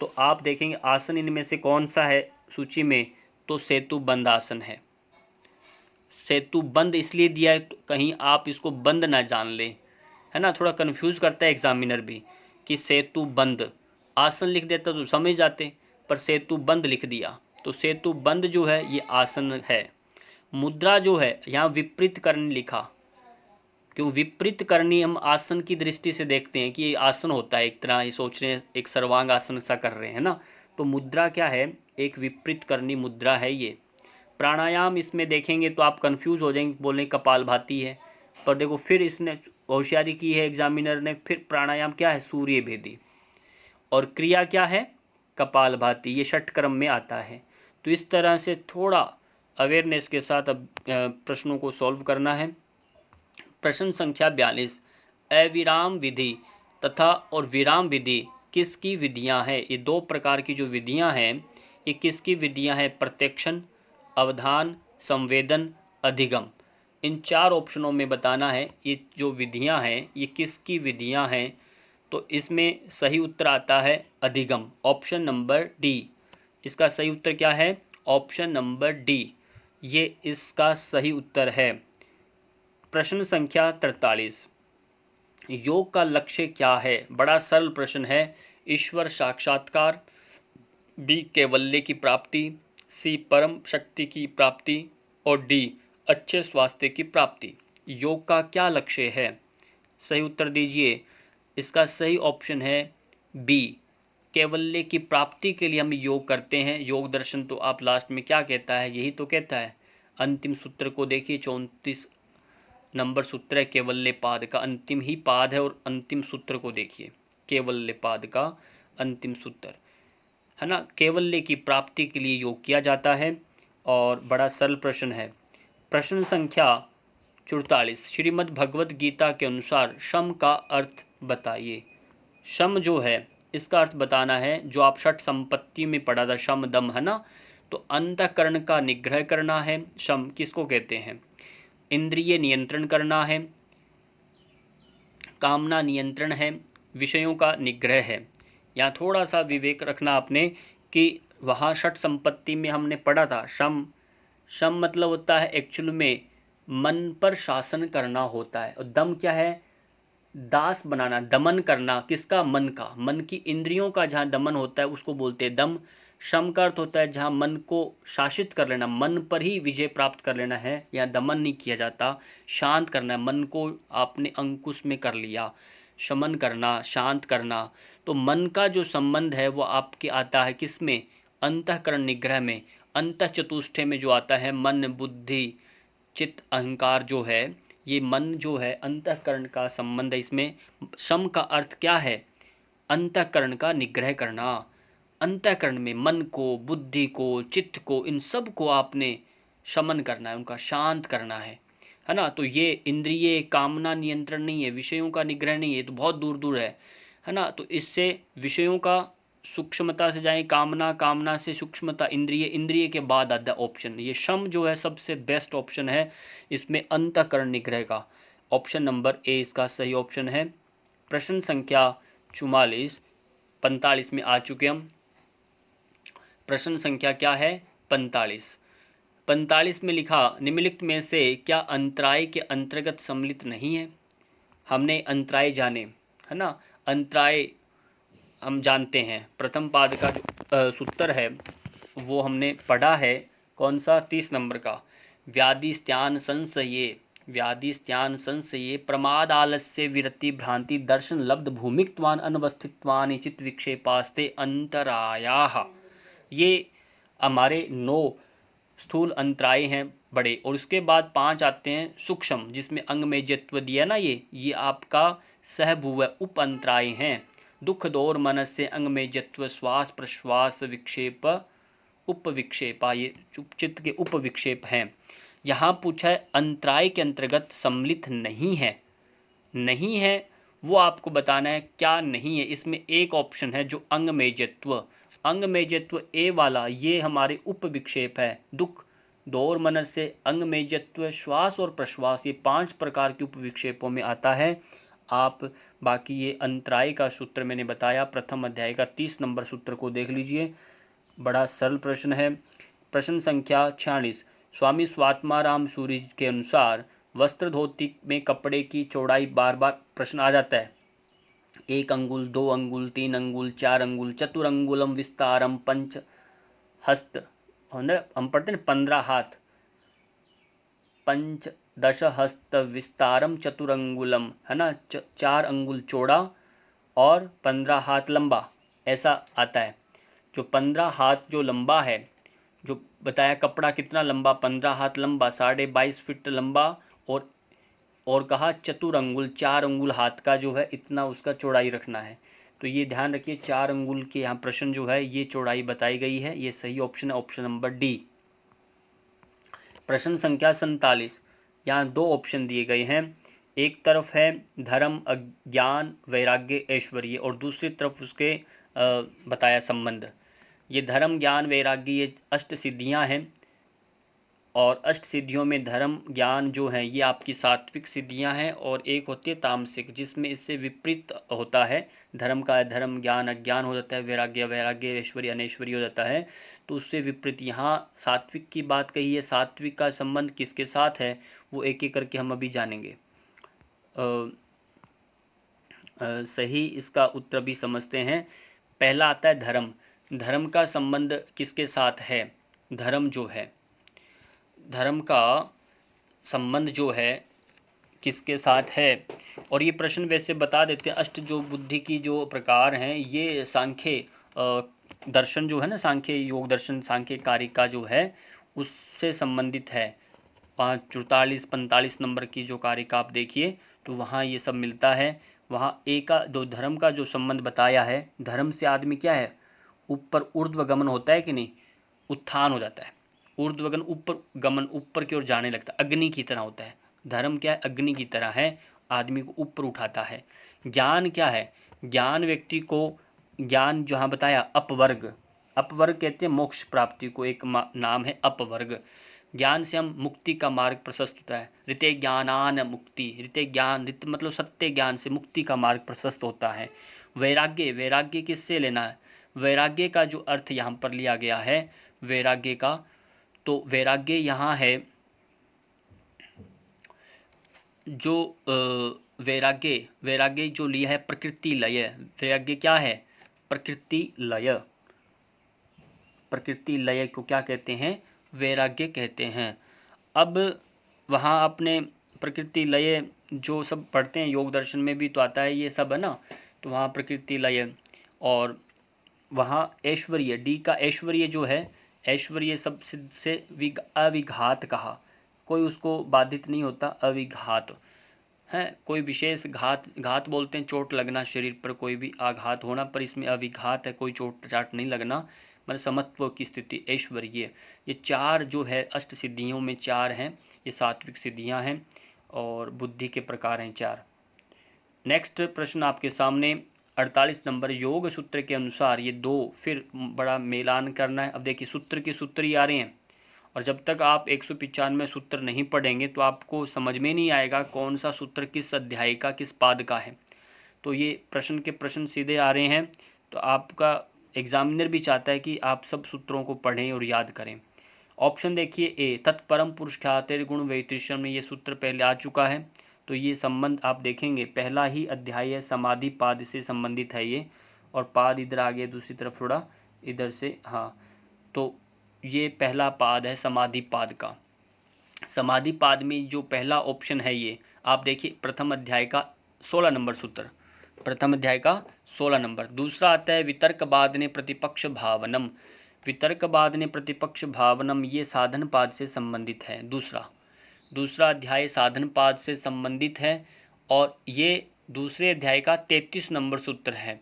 तो आप देखेंगे आसन इनमें से कौन सा है सूची में, तो सेतु बंद आसन है। सेतु बंद इसलिए दिया है कहीं आप इसको बंद ना जान ले, है ना, थोड़ा कंफ्यूज करता है एग्जामिनर भी कि सेतु बंद, आसन लिख देता तो समझ जाते, पर सेतु बंद लिख दिया, तो सेतु बंद जो है ये आसन है। मुद्रा जो है यहाँ विपरीत करनी लिखा, क्यों विपरीत करनी हम आसन की दृष्टि से देखते हैं कि ये आसन होता है एक तरह, ये सोच रहे हैं एक सर्वांग आसन सा कर रहे हैं ना, तो मुद्रा क्या है? एक विपरीत करनी मुद्रा है ये। प्राणायाम इसमें देखेंगे तो आप कंफ्यूज हो जाएंगे, बोलें कपालभाति है, पर देखो फिर इसने होशियारी की है एग्जामिनर ने, फिर प्राणायाम क्या है? सूर्य भेदी। और क्रिया क्या है? कपालभाति, ये षट क्रम में आता है। तो इस तरह से थोड़ा अवेयरनेस के साथ अब प्रश्नों को सॉल्व करना है। प्रश्न संख्या 42, अविराम विधि तथा और विराम विधि किसकी विधियां हैं? ये 2 प्रकार की जो विधियां हैं ये किसकी विधियां हैं? प्रत्यक्षण, अवधान, संवेदन, अधिगम। इन 4 ऑप्शनों में बताना है ये जो विधियां हैं ये किसकी विधियां हैं। तो इसमें सही उत्तर आता है अधिगम, ऑप्शन नंबर डी। इसका सही उत्तर क्या है? ऑप्शन नंबर डी, ये इसका सही उत्तर है। प्रश्न संख्या 43, योग का लक्ष्य क्या है? बड़ा सरल प्रश्न है। ईश्वर साक्षात्कार, बी कैवल्य की प्राप्ति, सी परम शक्ति की प्राप्ति और डी अच्छे स्वास्थ्य की प्राप्ति। योग का क्या लक्ष्य है? सही उत्तर दीजिए। इसका सही ऑप्शन है बी, कैवल्य की प्राप्ति के लिए हम योग करते हैं। योग दर्शन तो आप लास्ट में क्या कहता है, यही तो कहता है। अंतिम सूत्र को देखिए, 34 नंबर सूत्र है कैवल्य पाद का, अंतिम ही पाद है। और अंतिम सूत्र को देखिए, कैवल्य पाद का अंतिम सूत्र है ना। कैवल्य की प्राप्ति के लिए योग किया जाता है। और बड़ा सरल प्रश्न है, प्रश्न संख्या 44, श्रीमद् भगवत गीता के अनुसार शम का अर्थ बताइए। शम जो है इसका अर्थ बताना है, जो आप षट संपत्ति में पढ़ा था, शम दम, है ना। तो अंतःकरण का निग्रह करना है। शम किसको कहते हैं? इंद्रिय नियंत्रण करना है, कामना नियंत्रण है, विषयों का निग्रह है। यहाँ थोड़ा सा विवेक रखना आपने कि वहाँ षट संपत्ति में हमने पढ़ा था शम। शम मतलब होता है एक्चुअल में मन पर शासन करना होता है। और दम क्या है? दास बनाना, दमन करना। किसका? मन का। मन की इंद्रियों का जहाँ दमन होता है उसको बोलते हैं दम। शम का अर्थ होता है जहाँ मन को शासित कर लेना, मन पर ही विजय प्राप्त कर लेना है। यहाँ दमन नहीं किया जाता, शांत करना है। मन को आपने अंकुश में कर लिया, शमन करना, शांत करना। तो मन का जो संबंध है वो आपके आता है किस में? अंतःकरण निग्रह में। अंतः चतुष्टय में जो आता है मन, बुद्धि, चित्त, अहंकार जो है, ये मन जो है अंतःकरण का संबंध है इसमें। शम का अर्थ क्या है? अंतःकरण का निग्रह करना। अंतःकरण में मन को, बुद्धि को, चित्त को, इन सब को आपने शमन करना है, उनका शांत करना है ना। तो ये इंद्रिय कामना नियंत्रण नहीं है, विषयों का निग्रह नहीं है, तो बहुत दूर दूर है ना। तो इससे विषयों का सूक्ष्मता से जाएं, कामना, कामना से सूक्ष्मता इंद्रिय, इंद्रिय के बाद आता है ऑप्शन। ये शम जो है सबसे बेस्ट ऑप्शन है इसमें, अंतःकरण निग्रह का। ऑप्शन नंबर ए इसका सही ऑप्शन है। प्रश्न संख्या 44, 45 में आ चुके हम। प्रश्न संख्या क्या है? 45। 45 में लिखा, निम्नलिखित में से क्या अंतराय के अंतर्गत सम्मिलित नहीं है? हमने अंतराय जाने, है ना। अंतराय हम जानते हैं, प्रथम पाद का जो सूत्र है वो हमने पढ़ा है। कौन सा? 30 नंबर का। व्याधि स्त्यान संशये, व्याधि स्त्यान संशये प्रमाद आलस्य विरति भ्रांति दर्शन लब्ध भूमित्वान अनवस्थित्वान चित्त विक्षेपास्ते अंतरायाः। ये हमारे 9 स्थूल अंतराय हैं बड़े। और उसके बाद 5 आते हैं सूक्ष्म, जिसमें अंग में जत्व दिया ना, ये आपका सहभुव उप अंतराय हैं। दुख दौर मनस्य अंग में जत्व श्वास प्रश्वास विक्षेप उप विक्षेपा, ये चित्त के उप विक्षेप हैं। यहाँ पूछा है अंतराय के अंतर्गत सम्मिलित नहीं है। नहीं है वो आपको बताना है क्या नहीं है। इसमें एक ऑप्शन है जो अंग में जत्व, अंग में जत्व ए वाला, ये हमारे उप विक्षेप है। दुख दौर मनस्य अंग में जत्व श्वास और प्रश्वास, ये 5 प्रकार के उप विक्षेपों में आता है। आप बाकी ये अंतराय का सूत्र मैंने बताया, प्रथम अध्याय का 30 नंबर सूत्र को देख लीजिए, बड़ा सरल प्रश्न है। प्रश्न संख्या 46, स्वामी स्वात्माराम सूरी के अनुसार वस्त्र धोती में कपड़े की चौड़ाई, बार बार प्रश्न आ जाता है। 1 अंगुल, 2 अंगुल, 3 अंगुल, 4 अंगुल, चतुरंगुलम विस्तारम पंच हस्त, हम पढ़ते हैं 15 हाथ, पंच दश हस्त विस्तारम चतुरंगुलम, है ना। 4 अंगुल चौड़ा और 15 हाथ लंबा, ऐसा आता है। जो 15 हाथ जो लंबा है, जो बताया कपड़ा कितना लंबा, 15 हाथ लंबा, 22.5 फीट लंबा। और कहा चतुर अंगुल, 4 अंगुल हाथ का जो है इतना उसका चौड़ाई रखना है। तो ये ध्यान रखिए, 4 अंगुल के यहाँ प्रश्न जो है ये चौड़ाई बताई गई है। ये सही ऑप्शन है, ऑप्शन नंबर डी। प्रश्न संख्या 47, यहाँ 2 ऑप्शन दिए गए हैं। एक तरफ है धर्म अज्ञान वैराग्य ऐश्वर्य, और दूसरी तरफ उसके बताया संबंध। ये धर्म ज्ञान वैराग्य ये अष्ट सिद्धियाँ हैं। और अष्ट सिद्धियों में धर्म ज्ञान जो है ये आपकी सात्विक सिद्धियां हैं, और एक होती है तामसिक, जिसमें इससे विपरीत होता है। धर्म का धर्म, ज्ञान अज्ञान हो जाता है, वैराग्य वैराग्य, ऐश्वर्य अनैश्वर्य हो जाता है। तो उससे विपरीत यहाँ सात्विक की बात कही है। सात्विक का संबंध किसके साथ है वो एक एक करके हम अभी जानेंगे। सही इसका उत्तर भी समझते हैं। पहला आता है धर्म। धर्म का संबंध किसके साथ है? धर्म जो है, धर्म का संबंध जो है किसके साथ है। और ये प्रश्न वैसे बता देते हैं, अष्ट जो बुद्धि की जो प्रकार हैं ये सांख्य दर्शन जो है ना, सांख्य योग दर्शन, सांख्य कारिका जो है उससे संबंधित है। 45 नंबर की जो कारिका आप देखिए तो वहाँ ये सब मिलता है। वहाँ एक दो धर्म का जो संबंध बताया है, धर्म से आदमी क्या है, ऊपर ऊर्ध्वगमन होता है कि नहीं, उत्थान हो जाता है। ऊर्ध्वगमन ऊपर गमन, ऊपर की ओर जाने लगता है, अग्नि की तरह होता है। धर्म क्या है, अग्नि की तरह है, आदमी को ऊपर उठाता है। ज्ञान क्या है, ज्ञान व्यक्ति को, ज्ञान जहाँ बताया अपवर्ग, अपवर्ग कहते हैं मोक्ष प्राप्ति को, एक नाम है अपवर्ग। ज्ञान से हम मुक्ति का मार्ग प्रशस्त होता है। ऋते ज्ञानान मुक्ति, ऋते ज्ञान, ऋत मतलब सत्य ज्ञान से मुक्ति का मार्ग प्रशस्त होता है। वैराग्य, वैराग्य किससे लेना है, वैराग्य का जो अर्थ यहाँ पर लिया गया है वैराग्य का, तो वैराग्य यहाँ है जो वैराग्य, वैराग्य जो लिया है प्रकृति लय। वैराग्य क्या है, प्रकृति लय। प्रकृति लय को क्या कहते हैं, वैराग्य कहते हैं। अब वहाँ आपने प्रकृति लय जो सब पढ़ते हैं, योग दर्शन में भी तो आता है ये सब है ना, तो वहाँ प्रकृति लय। और वहाँ ऐश्वर्य, डी का ऐश्वर्य जो है, ऐश्वर्य सब सिद्ध से अविघात कहा, कोई उसको बाधित नहीं होता, अविघात है। कोई विशेष घात, घात बोलते हैं चोट लगना, शरीर पर कोई भी आघात होना, पर इसमें अविघात है, कोई चोट चाट नहीं लगना, मतलब समत्व की स्थिति, ऐश्वर्य। ये चार जो है अष्ट सिद्धियों में चार हैं, ये सात्विक सिद्धियां हैं और बुद्धि के प्रकार हैं चार। नेक्स्ट प्रश्न आपके सामने 48 नंबर, योग सूत्र के अनुसार, ये दो फिर बड़ा मेलान करना है। अब देखिए सूत्र के सूत्र ही आ रहे हैं, और जब तक आप 195 सूत्र नहीं पढ़ेंगे तो आपको समझ में नहीं आएगा कौन सा सूत्र किस अध्याय का किस पाद का है। तो ये प्रश्न के प्रश्न सीधे आ रहे हैं, तो आपका एग्जामिनर भी चाहता है कि आप सब सूत्रों को पढ़ें और याद करें। ऑप्शन देखिए ए, तत्परम पुरुषार्थ गुण वैतृष्यम में ये सूत्र पहले आ चुका है, तो ये संबंध आप देखेंगे पहला ही अध्याय है, समाधि पाद से संबंधित है ये, और पाद इधर आ गया दूसरी तरफ थोड़ा इधर से, हाँ, तो ये पहला पाद है समाधि पाद का। समाधि पाद में जो पहला ऑप्शन है ये आप देखिए, प्रथम अध्याय का 16 नंबर सूत्र, प्रथम अध्याय का 16 नंबर। दूसरा आता है वितर्कवाद ने प्रतिपक्ष भावनम, वितर्कवाद ने प्रतिपक्ष भावनम, ये साधन पाद से संबंधित है। दूसरा अध्याय साधन पाद से संबंधित है, और ये दूसरे अध्याय का 33 नंबर सूत्र है,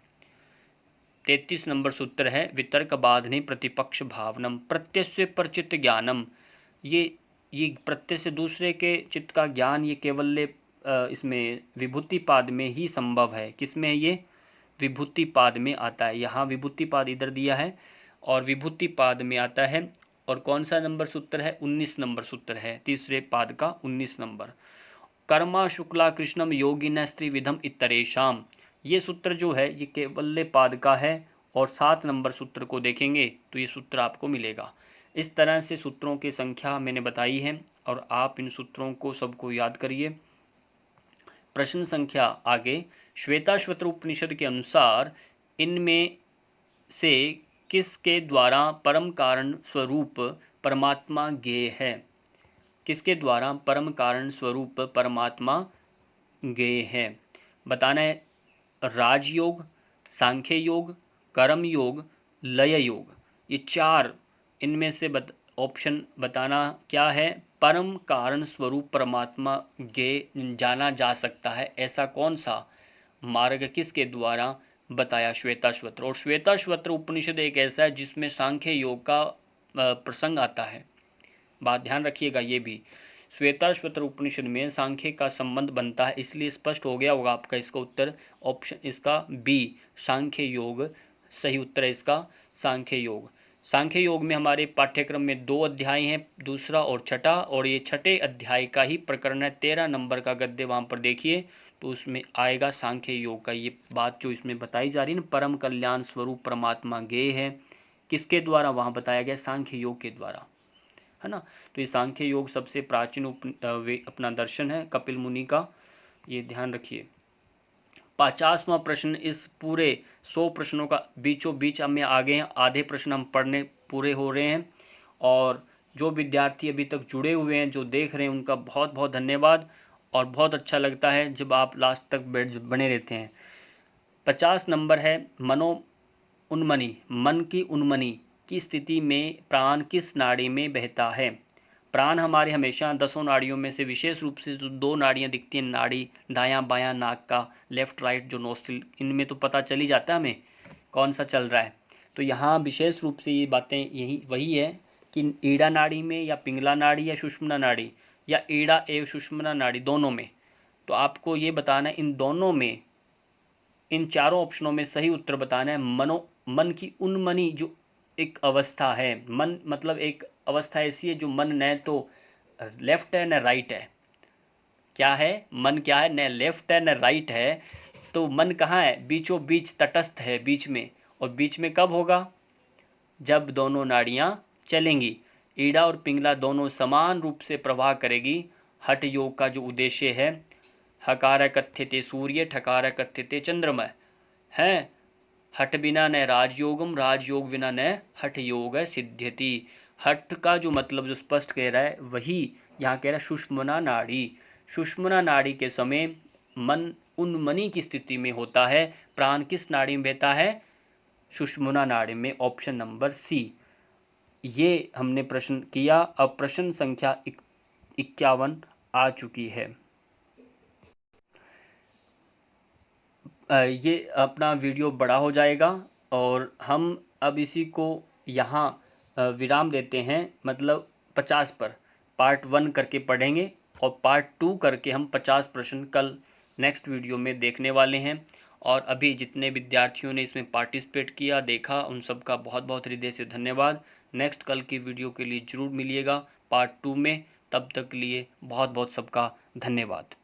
33 नंबर सूत्र है, वितर्कवाद ने प्रतिपक्ष भावनम। प्रत्यय पर चित्त ज्ञानम, ये प्रत्यय से दूसरे के चित्त का ज्ञान ये केवल इसमें विभूति पाद में ही संभव है। किसमें है ये, विभूति पाद में आता है। यहाँ विभूति पाद इधर दिया है और विभूति पाद में आता है। और कौन सा नंबर सूत्र है, 19 नंबर सूत्र है, तीसरे पाद का 19 नंबर। कर्मा शुक्ला कृष्णम योगिन स्त्रीविधम इतरेशम, ये सूत्र जो है ये केवल्य पाद का है, और 7 नंबर सूत्र को देखेंगे तो ये सूत्र आपको मिलेगा। इस तरह से सूत्रों की संख्या मैंने बताई है, और आप इन सूत्रों को सबको याद करिए। प्रश्न संख्या आगे, श्वेताश्वतर उपनिषद के अनुसार इनमें से किसके द्वारा परम कारण स्वरूप परमात्मा ज्ञेय है, किसके द्वारा परम कारण स्वरूप परमात्मा ज्ञेय है। बताना है राजयोग, सांख्य योग, कर्म योग, लय योग, ये चार, इनमें से ऑप्शन बताना क्या है, परम कारण स्वरूप परमात्मा ज्ञेय जाना जा सकता है, ऐसा कौन सा मार्ग किसके द्वारा बताया, श्वेताश्वतर। और श्वेताश्वतर उपनिषद एक ऐसा है जिसमें सांख्य योग का प्रसंग आता है, बात ध्यान रखिएगा। ये भी श्वेताश्वतर उपनिषद में सांख्य का संबंध बनता है, इसलिए स्पष्ट हो गया होगा आपका इसका उत्तर, ऑप्शन इसका बी सांख्य योग सही उत्तर है इसका, सांख्य योग। सांख्य योग में हमारे पाठ्यक्रम में 2 अध्याय हैं, दूसरा और छठा, और ये छठे अध्याय का ही प्रकरण है, 13 नंबर का गद्य वहाँ पर देखिए तो उसमें आएगा सांख्य योग का ये बात जो इसमें बताई जा रही है ना, परम कल्याण स्वरूप परमात्मा ज्ञेय है, किसके द्वारा वहाँ बताया गया, सांख्य योग के द्वारा, है ना। तो ये सांख्य योग सबसे प्राचीन अपना दर्शन है कपिल मुनि का, ये ध्यान रखिए। 50वां प्रश्न, इस पूरे 100 प्रश्नों का बीचों बीच में आ गए हैं, आधे प्रश्न हम पढ़ने पूरे हो रहे हैं, और जो विद्यार्थी अभी तक जुड़े हुए हैं, जो देख रहे हैं, उनका बहुत बहुत धन्यवाद। और बहुत अच्छा लगता है जब आप लास्ट तक बने रहते हैं। 50 नंबर है मनो उन्मनी, मन की उन्मनी की स्थिति में प्राण किस नाड़ी में बहता है। प्राण हमारे हमेशा 10 नाड़ियों में से विशेष रूप से जो 2 नाड़ियाँ दिखती हैं, नाड़ी दायां बायां नाक का, लेफ्ट राइट जो नोस्ट्रिल, इनमें तो पता चल ही जाता है हमें कौन सा चल रहा है। तो यहाँ विशेष रूप से ये बातें यही वही है कि ईड़ा नाड़ी में या पिंगला नाड़ी या सुषुम्ना नाड़ी या ईड़ा एवं सुषुम्ना नाड़ी दोनों में। तो आपको ये बताना है इन दोनों में, इन चारों ऑप्शनों में सही उत्तर बताना है। मन की उन्मनी जो एक अवस्था है, मन मतलब एक अवस्था ऐसी है जो मन न तो लेफ्ट है न राइट है। क्या है मन, क्या है, न लेफ्ट है न राइट है। तो मन कहाँ है, बीचों बीच तटस्थ है, बीच में। और बीच में कब होगा, जब दोनों नाड़ियाँ चलेंगी। ईड़ा और पिंगला दोनों समान रूप से प्रवाह करेगी। हठ योग का जो उद्देश्य है, हकार कथ्यते सूर्य ठकार कथ्यते चंद्रमा है। हठ बिना न राजयोगम, राजयोग बिना न हठ योग सिद्ध्यति। हठ का जो मतलब जो स्पष्ट कह रहा है वही यहाँ कह रहा है सुषुम्ना नाड़ी। सुषुम्ना नाड़ी के समय मन उन्मनी की स्थिति में होता है। प्राण किस नाड़ी में बहता है, सुषुम्ना नाड़ी में। Option number C. ये हमने प्रश्न किया। अब प्रश्न संख्या 51 आ चुकी है। ये अपना वीडियो बड़ा हो जाएगा और हम अब इसी को यहाँ विराम देते हैं, मतलब 50 पर। पार्ट 1 करके पढ़ेंगे और पार्ट 2 करके हम 50 प्रश्न कल नेक्स्ट वीडियो में देखने वाले हैं। और अभी जितने विद्यार्थियों ने इसमें पार्टिसिपेट किया, देखा, उन सब का बहुत बहुत हृदय से धन्यवाद। नेक्स्ट कल की वीडियो के लिए ज़रूर मिलिएगा पार्ट 2 में। तब तक के लिए बहुत बहुत सबका धन्यवाद।